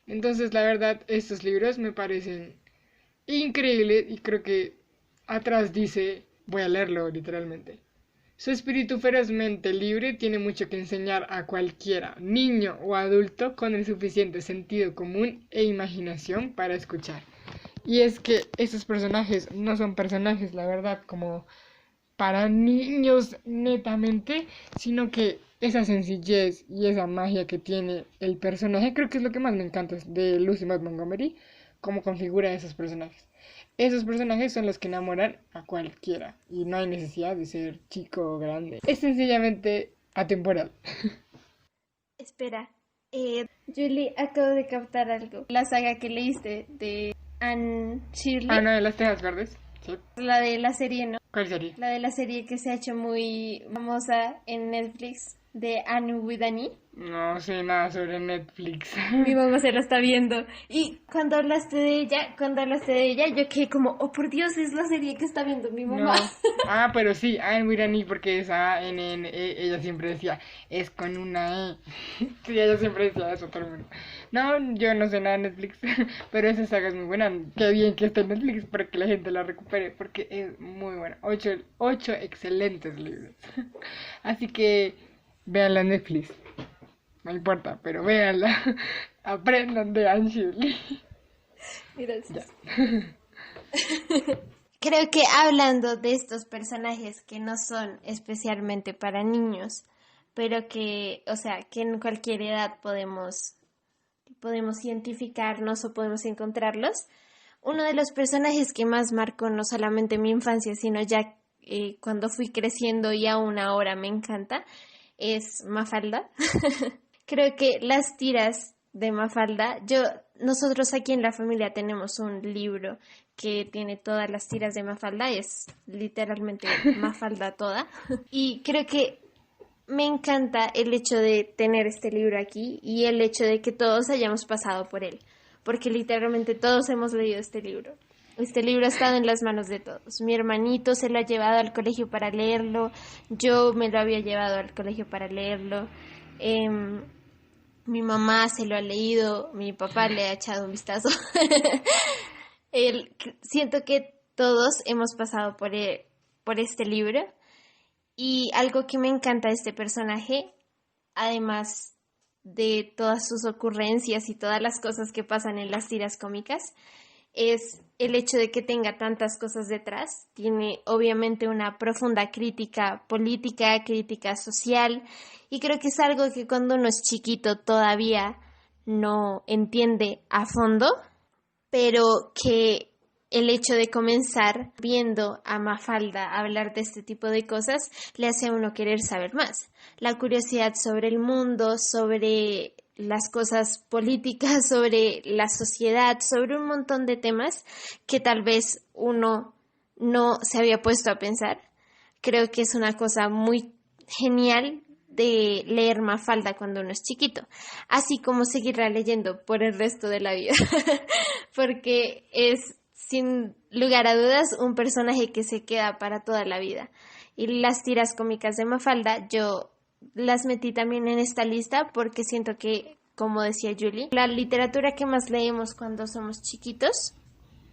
Entonces la verdad estos libros me parecen increíbles y creo que atrás dice, voy a leerlo literalmente. Su espíritu ferozmente libre tiene mucho que enseñar a cualquiera, niño o adulto, con el suficiente sentido común e imaginación para escuchar. Y es que estos personajes no son personajes, la verdad, como para niños netamente, sino que esa sencillez y esa magia que tiene el personaje, creo que es lo que más me encanta de Lucy Maud Montgomery, cómo configura esos personajes. Esos personajes son los que enamoran a cualquiera y no hay necesidad de ser chico o grande. Es sencillamente atemporal. Espera, Julie, acabo de captar algo. La saga que leíste de Anne Shirley. Ah, no, de las tejas verdes. Sí. La de la serie, ¿no? ¿Cuál sería? La de la serie que se ha hecho muy famosa en Netflix, de Anne with an E. No sé nada sobre Netflix. Mi mamá se la está viendo. Y cuando hablaste de ella, yo quedé como, oh por Dios, es la serie que está viendo mi mamá. No. Ah, pero sí, Anne with an E, porque esa ella siempre decía, es con una E. Sí, ella siempre decía eso, todo el mundo. No, yo no sé nada de Netflix, pero esa saga es muy buena. Qué bien que esté en Netflix para que la gente la recupere, porque es muy buena. 8 excelentes libros. Así que véanla en Netflix. No importa, pero véanla. Aprendan de Anne Shirley. Gracias. Creo que hablando de estos personajes que no son especialmente para niños, pero que, o sea, que en cualquier edad podemos identificarnos o podemos encontrarlos, uno de los personajes que más marcó no solamente mi infancia, sino ya cuando fui creciendo y aún ahora me encanta, es Mafalda. Creo que las tiras de Mafalda, nosotros aquí en la familia tenemos un libro que tiene todas las tiras de Mafalda, es literalmente Mafalda toda. Y creo que me encanta el hecho de tener este libro aquí y el hecho de que todos hayamos pasado por él, porque literalmente todos hemos leído este libro. Este libro ha estado en las manos de todos. Mi hermanito se lo ha llevado al colegio para leerlo, yo me lo había llevado al colegio para leerlo, mi mamá se lo ha leído, mi papá le ha echado un vistazo. Siento que todos hemos pasado por este libro. Y algo que me encanta de este personaje, además de todas sus ocurrencias y todas las cosas que pasan en las tiras cómicas, es el hecho de que tenga tantas cosas detrás. Tiene obviamente una profunda crítica política, crítica social, y creo que es algo que cuando uno es chiquito todavía no entiende a fondo, pero que el hecho de comenzar viendo a Mafalda hablar de este tipo de cosas le hace a uno querer saber más. La curiosidad sobre el mundo, sobre las cosas políticas, sobre la sociedad, sobre un montón de temas que tal vez uno no se había puesto a pensar. Creo que es una cosa muy genial de leer Mafalda cuando uno es chiquito, así como seguirla leyendo por el resto de la vida, porque es sin lugar a dudas un personaje que se queda para toda la vida. Y las tiras cómicas de Mafalda yo las metí también en esta lista porque siento que, como decía Julie, la literatura que más leemos cuando somos chiquitos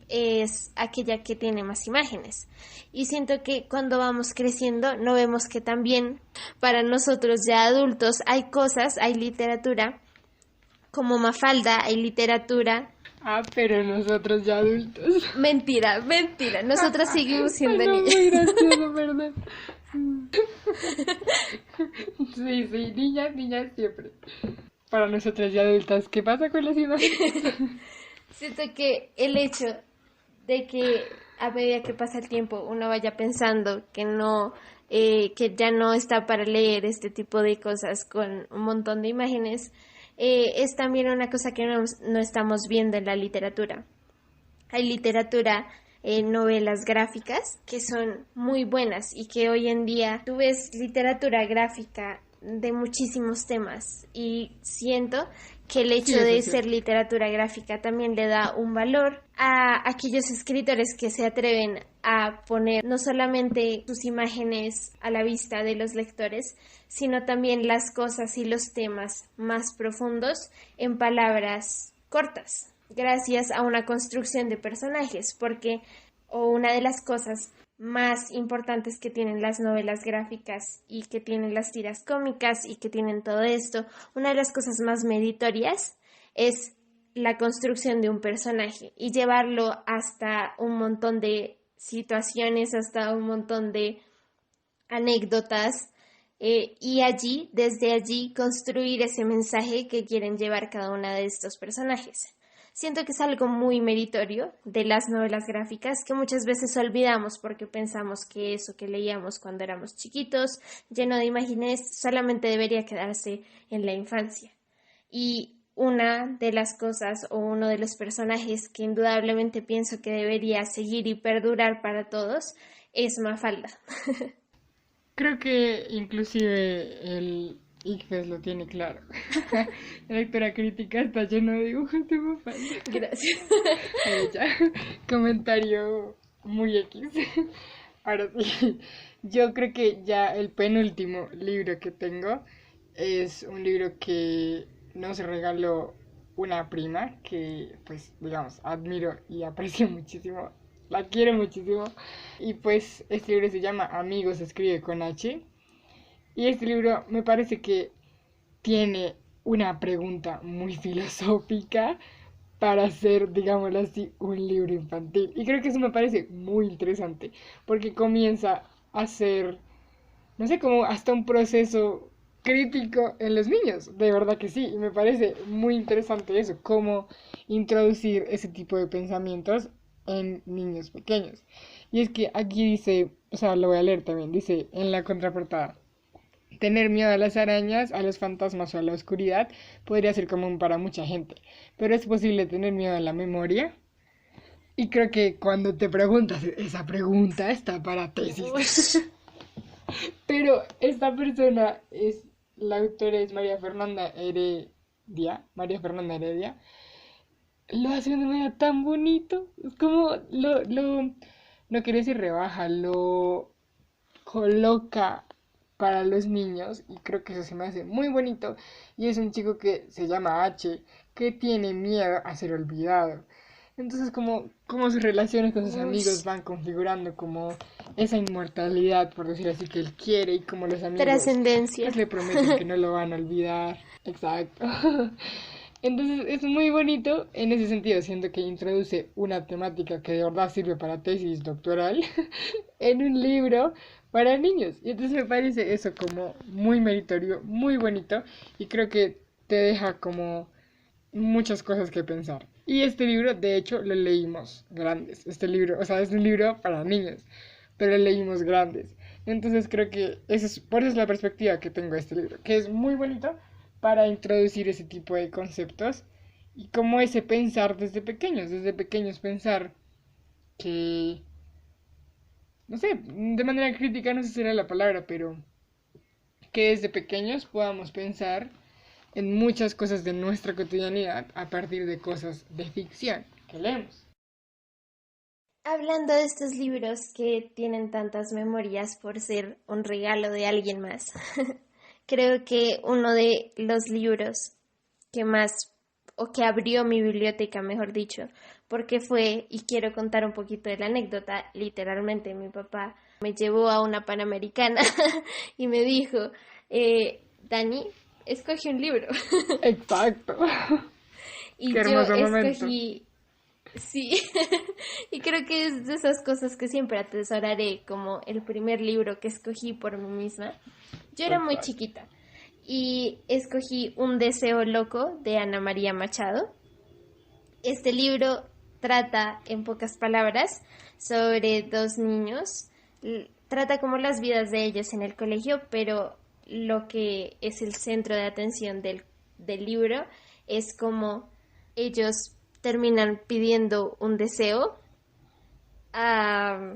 es aquella que tiene más imágenes. Y siento que cuando vamos creciendo no vemos que también para nosotros ya adultos hay cosas, hay literatura como Mafalda, hay literatura. Ah, pero nosotros ya adultos. Mentira, nosotras seguimos siendo Ay, no, niñas. muy gracioso, perdón. Sí, niñas siempre. Para nosotras ya adultas, ¿qué pasa con las imágenes? Siento que el hecho de que a medida que pasa el tiempo uno vaya pensando que no, que ya no está para leer este tipo de cosas con un montón de imágenes, es también una cosa que no estamos viendo en la literatura. Hay literatura, novelas gráficas que son muy buenas y que hoy en día tú ves literatura gráfica de muchísimos temas y siento que el hecho de ser literatura gráfica también le da un valor a aquellos escritores que se atreven a poner no solamente sus imágenes a la vista de los lectores, sino también las cosas y los temas más profundos en palabras cortas, gracias a una construcción de personajes, porque una de las cosas más importantes que tienen las novelas gráficas y que tienen las tiras cómicas y que tienen todo esto, una de las cosas más meritorias es la construcción de un personaje y llevarlo hasta un montón de situaciones, hasta un montón de anécdotas y desde allí, construir ese mensaje que quieren llevar cada una de estos personajes. Siento que es algo muy meritorio de las novelas gráficas que muchas veces olvidamos porque pensamos que eso que leíamos cuando éramos chiquitos, lleno de imágenes, solamente debería quedarse en la infancia. Y una de las cosas o uno de los personajes que indudablemente pienso que debería seguir y perdurar para todos es Mafalda. Creo que inclusive el ICFES lo tiene claro. La lectura crítica está lleno de dibujos de Mafalda. Gracias. Ya. Comentario muy X. Ahora sí, yo creo que ya el penúltimo libro que tengo es un libro que nos regaló una prima que, pues, digamos, admiro y aprecio muchísimo. La quiero muchísimo. Y pues este libro se llama Amigos, se escribe con H. Y este libro me parece que tiene una pregunta muy filosófica para ser, digámoslo así, un libro infantil. Y creo que eso me parece muy interesante, porque comienza a ser, no sé, como hasta un proceso crítico en los niños. De verdad que sí, y me parece muy interesante eso, cómo introducir ese tipo de pensamientos en niños pequeños. Y es que aquí dice, o sea, lo voy a leer también, dice en la contraportada: tener miedo a las arañas, a los fantasmas o a la oscuridad podría ser común para mucha gente, pero es posible tener miedo a la memoria. Y creo que cuando te preguntas, esa pregunta está para tesis. Pero esta persona es, la autora es María Fernanda Heredia. Lo hace de una manera tan bonito. Es como no quiero decir rebaja, lo coloca para los niños y creo que eso se me hace muy bonito. Y es un chico que se llama H, que tiene miedo a ser olvidado. Entonces como sus relaciones con sus amigos van configurando como esa inmortalidad, por decir así, que él quiere, y como los amigos Trascendencia. pues le prometen que no lo van a olvidar. Exacto. Entonces es muy bonito en ese sentido, siento que introduce una temática que de verdad sirve para tesis doctoral en un libro para niños. Y entonces me parece eso como muy meritorio, muy bonito, y creo que te deja como muchas cosas que pensar. Y este libro, de hecho, lo leímos grandes. Este libro, o sea, es un libro para niños, pero lo leímos grandes. Entonces creo que por eso es la perspectiva que tengo de este libro, que es muy bonito para introducir ese tipo de conceptos y como ese pensar desde pequeños pensar que, no sé, de manera crítica no sé si será la palabra, pero que desde pequeños podamos pensar en muchas cosas de nuestra cotidianidad a partir de cosas de ficción que leemos. Hablando de estos libros que tienen tantas memorias por ser un regalo de alguien más, creo que uno de los libros que más, o que abrió mi biblioteca, mejor dicho, porque fue, y quiero contar un poquito de la anécdota, literalmente mi papá me llevó a una Panamericana y me dijo, Dani, escogí un libro. Exacto. Qué Y yo hermoso momento. escogí, sí, y creo que es de esas cosas que siempre atesoraré, como el primer libro que escogí por mí misma. Yo era muy Exacto. chiquita y escogí Un deseo loco de Ana María Machado. Este libro trata, en pocas palabras, sobre dos niños. Trata como las vidas de ellos en el colegio, pero lo que es el centro de atención del libro es como ellos terminan pidiendo un deseo a...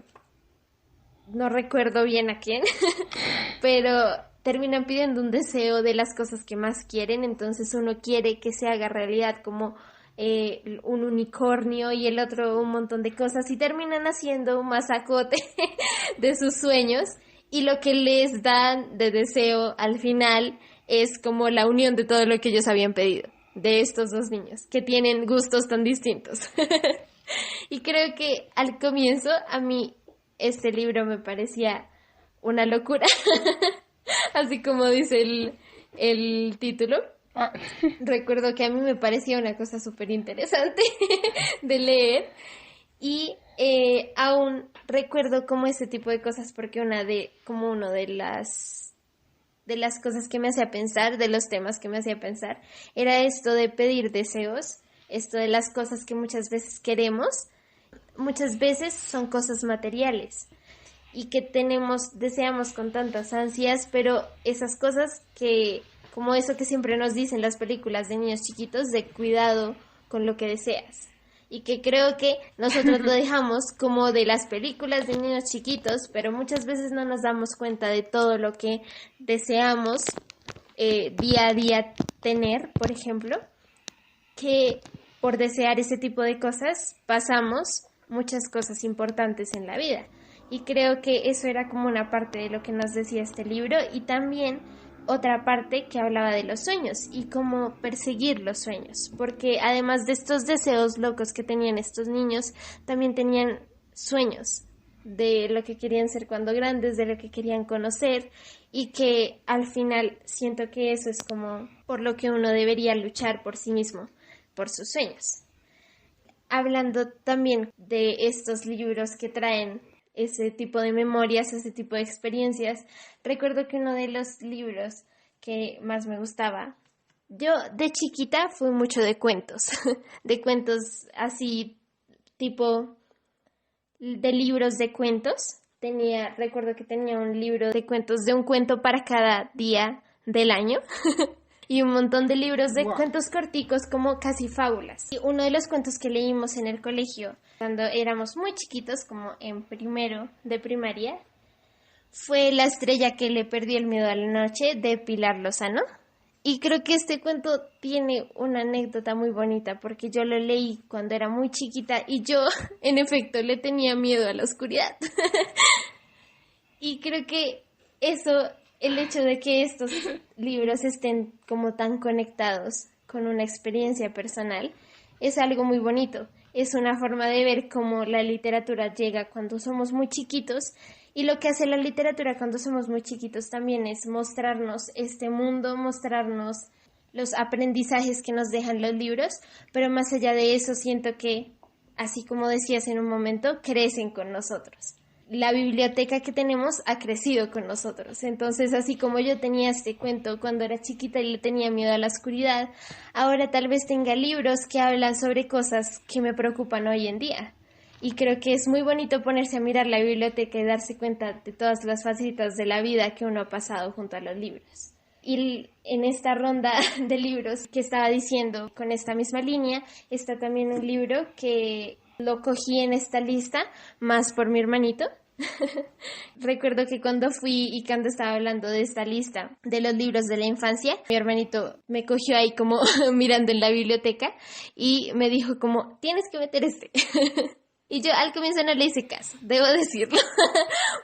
no recuerdo bien a quién, pero terminan pidiendo un deseo de las cosas que más quieren, entonces uno quiere que se haga realidad como un unicornio y el otro un montón de cosas y terminan haciendo un masacote de sus sueños y lo que les dan de deseo al final es como la unión de todo lo que ellos habían pedido, de estos dos niños que tienen gustos tan distintos. Y creo que al comienzo a mí este libro me parecía una locura, así como dice el título. Ah, Recuerdo que a mí me parecía una cosa súper interesante de leer y aún recuerdo como ese tipo de cosas porque como uno de las cosas que me hacía pensar, de los temas que me hacía pensar, era esto de pedir deseos, esto de las cosas que muchas veces queremos, muchas veces son cosas materiales y que deseamos con tantas ansias, pero esas cosas que, como eso que siempre nos dicen las películas de niños chiquitos, de cuidado con lo que deseas. Y que creo que nosotros lo dejamos como de las películas de niños chiquitos, pero muchas veces no nos damos cuenta de todo lo que deseamos día a día tener, por ejemplo, que por desear ese tipo de cosas pasamos muchas cosas importantes en la vida. Y creo que eso era como una parte de lo que nos decía este libro y también otra parte que hablaba de los sueños y cómo perseguir los sueños, porque además de estos deseos locos que tenían estos niños, también tenían sueños de lo que querían ser cuando grandes, de lo que querían conocer y que al final siento que eso es como por lo que uno debería luchar por sí mismo, por sus sueños. Hablando también de estos libros que traen ese tipo de memorias, ese tipo de experiencias, recuerdo que uno de los libros que más me gustaba, yo de chiquita fui mucho de cuentos, de cuentos así tipo de libros de cuentos. Recuerdo que tenía un libro de cuentos de un cuento para cada día del año y un montón de libros de wow. cuentos corticos como casi fábulas. Y uno de los cuentos que leímos en el colegio cuando éramos muy chiquitos, como en primero de primaria, fue La estrella que le perdió el miedo a la noche de Pilar Lozano. Y creo que este cuento tiene una anécdota muy bonita porque yo lo leí cuando era muy chiquita y yo, en efecto, le tenía miedo a la oscuridad. Y creo que eso, el hecho de que estos libros estén como tan conectados con una experiencia personal, es algo muy bonito. Es una forma de ver cómo la literatura llega cuando somos muy chiquitos y lo que hace la literatura cuando somos muy chiquitos también es mostrarnos este mundo, mostrarnos los aprendizajes que nos dejan los libros, pero más allá de eso siento que, así como decías en un momento, crecen con nosotros. la biblioteca que tenemos ha crecido con nosotros. Entonces, así como yo tenía este cuento cuando era chiquita y le tenía miedo a la oscuridad, ahora tal vez tenga libros que hablan sobre cosas que me preocupan hoy en día. Y creo que es muy bonito ponerse a mirar la biblioteca y darse cuenta de todas las facetas de la vida que uno ha pasado junto a los libros. Y en esta ronda de libros que estaba diciendo con esta misma línea, está también un libro que lo cogí en esta lista más por mi hermanito. Recuerdo que cuando fui y cuando estaba hablando de esta lista de los libros de la infancia, mi hermanito me cogió ahí como mirando en la biblioteca y me dijo como, tienes que meter este. Y yo al comienzo no le hice caso, debo decirlo,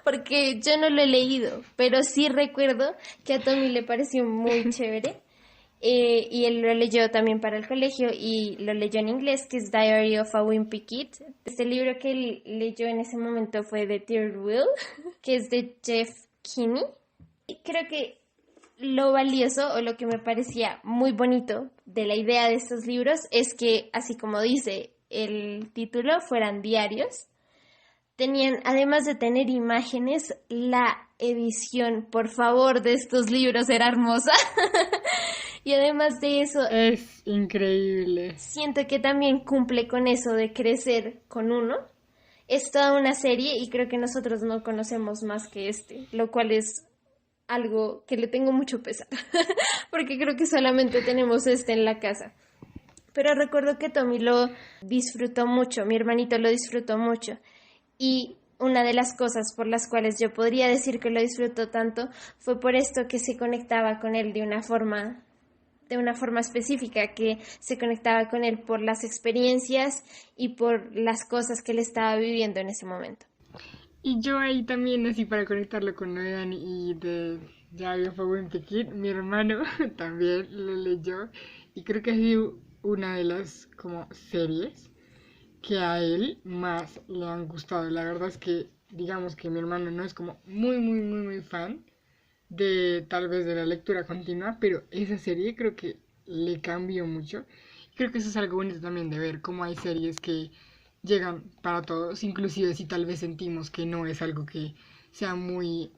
porque yo no lo he leído, pero sí recuerdo que a Tommy le pareció muy chévere. Y él lo leyó también para el colegio y lo leyó en inglés, que es Diary of a Wimpy Kid. Este libro que él leyó en ese momento fue The Third Wheel, que es de Jeff Kinney. Y creo que lo valioso o lo que me parecía muy bonito de la idea de estos libros es que, así como dice el título, fueran diarios. Tenían, además de tener imágenes, la edición, por favor, de estos libros era hermosa. Y además de eso, Es increíble. siento que también cumple con eso de crecer con uno. Es toda una serie y creo que nosotros no conocemos más que este, lo cual es algo que le tengo mucho pesar, porque creo que solamente tenemos este en la casa. Pero recuerdo que Tommy lo disfrutó mucho, mi hermanito lo disfrutó mucho. Y una de las cosas por las cuales yo podría decir que lo disfrutó tanto fue por esto que se conectaba con él de una forma específica, que se conectaba con él por las experiencias y por las cosas que él estaba viviendo en ese momento. Y yo ahí también, así para conectarlo con lo de Dani y de Diary of a Wimpy Kid, mi hermano también lo leyó y creo que ha sido una de las como series que a él más le han gustado. La verdad es que digamos que mi hermano no es como muy fan de tal vez de la lectura continua, pero esa serie creo que le cambió mucho. Creo que eso es algo bonito también de ver cómo hay series que llegan para todos, inclusive si tal vez sentimos que no es algo que sea muy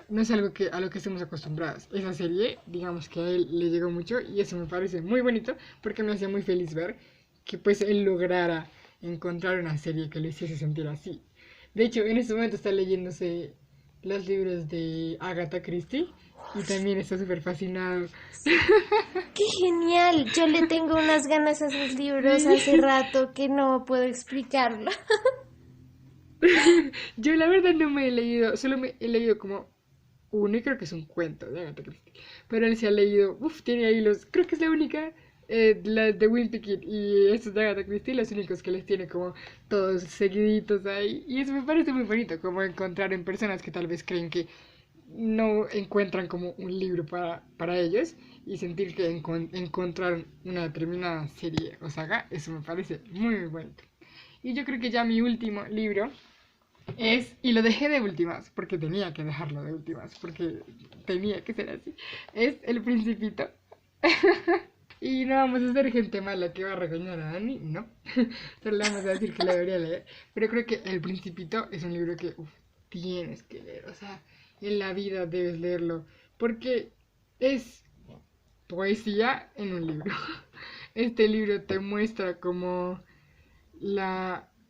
no es algo que a lo que estemos acostumbrados. Esa serie, digamos que a él le llegó mucho y eso me parece muy bonito porque me hacía muy feliz ver que pues él lograra encontrar una serie que le hiciese sentir así. De hecho, en este momento está leyéndose los libros de Agatha Christie y también está súper fascinado. ¡Qué genial! Yo le tengo unas ganas a esos libros hace rato que no puedo explicarlo. Yo la verdad no me he leído, solo me he leído como uno y creo que es un cuento de Agatha Christie. Pero él se ha leído, tiene ahí los, creo que es la única, la de Wimpy Kid y estos de Agatha Christie, los únicos que les tiene como todos seguiditos ahí. Y eso me parece muy bonito, como encontrar en personas que tal vez creen que no encuentran como un libro para ellos y sentir que encontraron una determinada serie o saga, eso me parece muy bonito. Y yo creo que ya mi último libro y lo dejé de últimas, porque tenía que dejarlo de últimas, porque tenía que ser así, es El Principito. Y no vamos a ser gente mala que va a regañar a Dani, no. Solo le vamos a decir que lo debería leer. Pero creo que El Principito es un libro que tienes que leer, o sea, en la vida debes leerlo, porque es poesía en un libro. Este libro te muestra como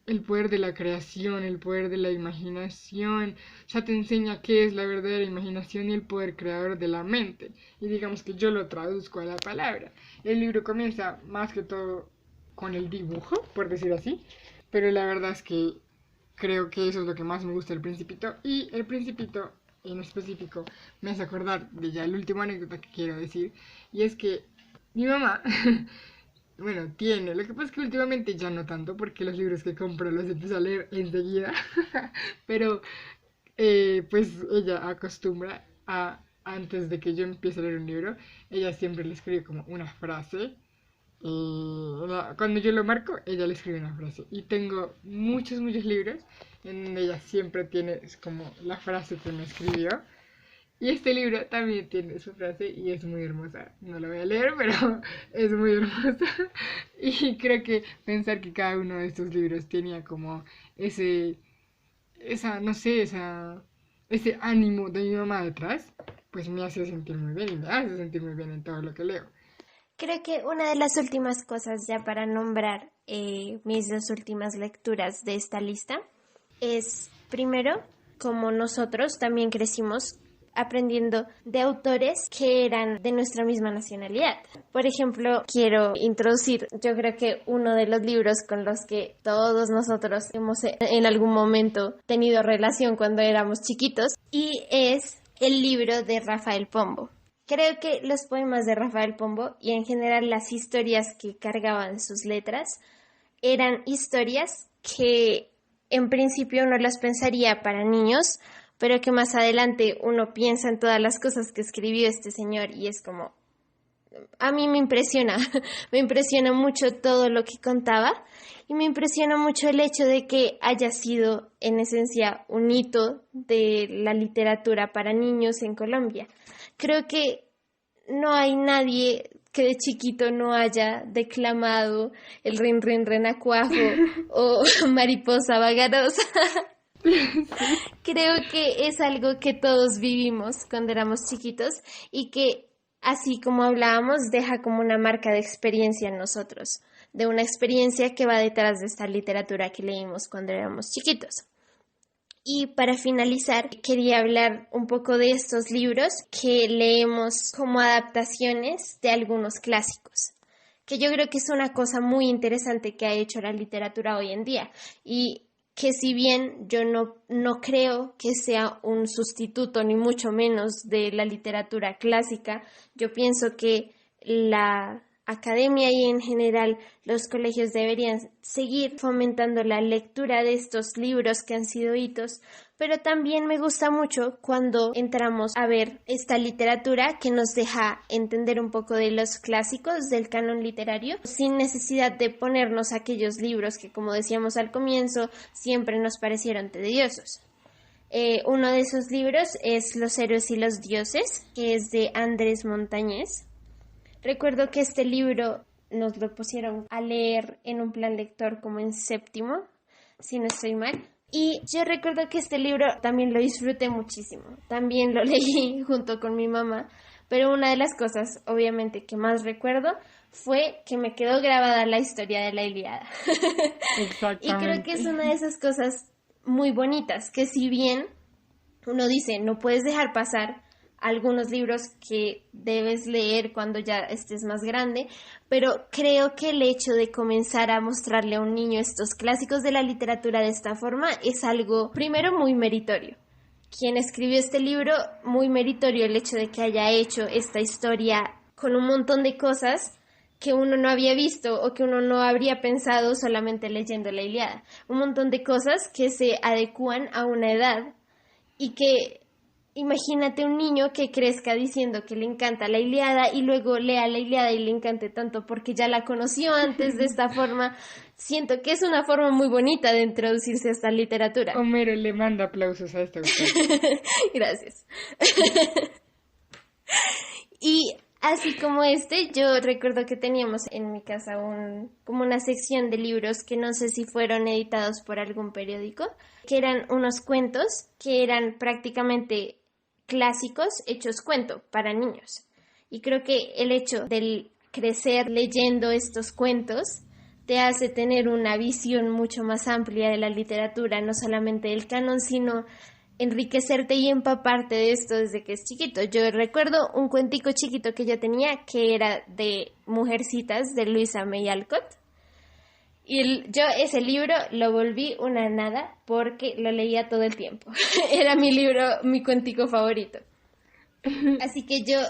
el poder de la creación, el poder de la imaginación, o sea, te enseña qué es la verdadera imaginación y el poder creador de la mente. Y digamos que yo lo traduzco a la palabra. El libro comienza más que todo con el dibujo, por decir así, pero la verdad es que creo que eso es lo que más me gusta del Principito. Y el Principito en específico me hace acordar de ya la última anécdota que quiero decir, y es que mi mamá bueno, tiene. Lo que pasa es que últimamente ya no tanto, porque los libros que compro los empiezo a leer enseguida. Pero, pues ella acostumbra antes de que yo empiece a leer un libro, ella siempre le escribe como una frase. Cuando yo lo marco, ella le escribe una frase. Y tengo muchos libros en donde ella siempre tiene como la frase que me escribió. Y este libro también tiene su frase y es muy hermosa. No la voy a leer, pero es muy hermosa. Y creo que pensar que cada uno de estos libros tenía como no sé, ese ánimo de mi mamá detrás, pues me hace sentir muy bien y me hace sentir muy bien en todo lo que leo. Creo que una de las últimas cosas, ya para nombrar mis dos últimas lecturas de esta lista, es primero, como nosotros también crecimos aprendiendo de autores que eran de nuestra misma nacionalidad. Por ejemplo, quiero introducir, yo creo que uno de los libros con los que todos nosotros hemos en algún momento tenido relación cuando éramos chiquitos, y es el libro de Rafael Pombo. Creo que los poemas de Rafael Pombo y en general las historias que cargaban sus letras eran historias que en principio uno las pensaría para niños, pero que más adelante uno piensa en todas las cosas que escribió este señor y es como, a mí me impresiona, me impresiona mucho todo lo que contaba y me impresiona mucho el hecho de que haya sido en esencia un hito de la literatura para niños en Colombia. Creo que no hay nadie que de chiquito no haya declamado el rin rin renacuajo o mariposa vagarosa. Creo que es algo que todos vivimos cuando éramos chiquitos y que, así como hablábamos, deja como una marca de experiencia en nosotros, de una experiencia que va detrás de esta literatura que leímos cuando éramos chiquitos. Y para finalizar, quería hablar un poco de estos libros que leemos como adaptaciones de algunos clásicos, que yo creo que es una cosa muy interesante que ha hecho la literatura hoy en día y que si bien yo no creo que sea un sustituto ni mucho menos de la literatura clásica, yo pienso que la academia y en general los colegios deberían seguir fomentando la lectura de estos libros que han sido hitos, pero también me gusta mucho cuando entramos a ver esta literatura que nos deja entender un poco de los clásicos del canon literario sin necesidad de ponernos aquellos libros que, como decíamos al comienzo, siempre nos parecieron tediosos. Uno de esos libros es Los héroes y los dioses, que es de Andrés Montañés. Recuerdo que este libro nos lo pusieron a leer en un plan lector como en séptimo, si no estoy mal. Y yo recuerdo que este libro también lo disfruté muchísimo. También lo leí junto con mi mamá. Pero una de las cosas, obviamente, que más recuerdo fue que me quedó grabada la historia de la Ilíada. Exactamente. Y creo que es una de esas cosas muy bonitas, que si bien uno dice, no puedes dejar pasar algunos libros que debes leer cuando ya estés más grande, pero creo que el hecho de comenzar a mostrarle a un niño estos clásicos de la literatura de esta forma es algo, primero, muy meritorio. Quien escribió este libro, muy meritorio el hecho de que haya hecho esta historia con un montón de cosas que uno no había visto o que uno no habría pensado solamente leyendo la Ilíada. Un montón de cosas que se adecúan a una edad y que imagínate un niño que crezca diciendo que le encanta la Ilíada y luego lea la Ilíada y le encante tanto porque ya la conoció antes de esta forma. Siento que es una forma muy bonita de introducirse a esta literatura. Homero le manda aplausos a este autor. Gracias. Y así como yo recuerdo que teníamos en mi casa como una sección de libros que no sé si fueron editados por algún periódico, que eran unos cuentos que eran prácticamente clásicos hechos cuento para niños. Y creo que el hecho de crecer leyendo estos cuentos te hace tener una visión mucho más amplia de la literatura, no solamente del canon, sino enriquecerte y empaparte de esto desde que es chiquito. Yo recuerdo un cuentico chiquito que yo tenía que era de Mujercitas de Luisa May Alcott. Y yo ese libro lo volví una nada porque lo leía todo el tiempo. Era mi libro, mi cuentico favorito. Así que yo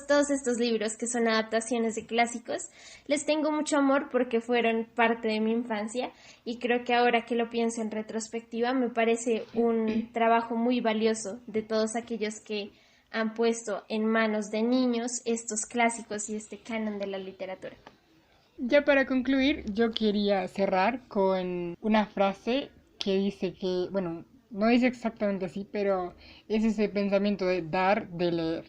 todos estos libros que son adaptaciones de clásicos, les tengo mucho amor porque fueron parte de mi infancia y creo que ahora que lo pienso en retrospectiva me parece un trabajo muy valioso de todos aquellos que han puesto en manos de niños estos clásicos y este canon de la literatura. Ya para concluir, yo quería cerrar con una frase que dice que, bueno, no dice exactamente así, pero es ese pensamiento de dar, de leer.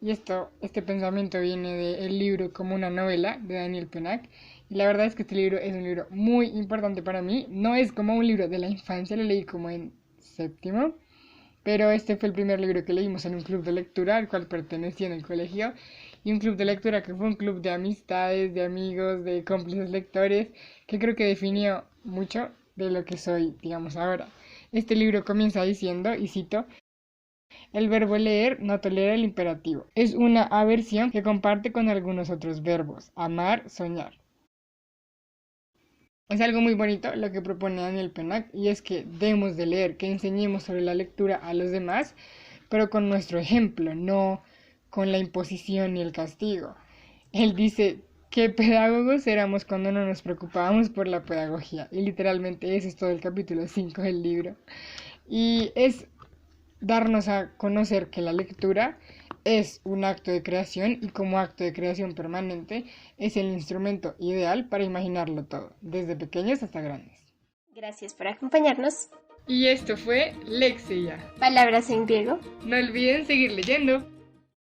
Y este pensamiento viene del libro Como una novela de Daniel Pennac. Y la verdad es que este libro es un libro muy importante para mí. No es como un libro de la infancia, lo leí como en séptimo. Pero este fue el primer libro que leímos en un club de lectura al cual pertenecía en el colegio. Y un club de lectura que fue un club de amistades, de amigos, de cómplices lectores, que creo que definió mucho de lo que soy, digamos, ahora. Este libro comienza diciendo, y cito: el verbo leer no tolera el imperativo. Es una aversión que comparte con algunos otros verbos: amar, soñar. Es algo muy bonito lo que propone Daniel Pennac, y es que debemos de leer, que enseñemos sobre la lectura a los demás, pero con nuestro ejemplo, no con la imposición y el castigo. Él dice: ¿qué pedagogos éramos cuando no nos preocupábamos por la pedagogía? Y literalmente ese es todo el capítulo 5 del libro. Y es darnos a conocer que la lectura es un acto de creación, y como acto de creación permanente es el instrumento ideal para imaginarlo todo, desde pequeños hasta grandes. Gracias por acompañarnos. Y esto fue Lexia. Palabras en griego. No olviden seguir leyendo.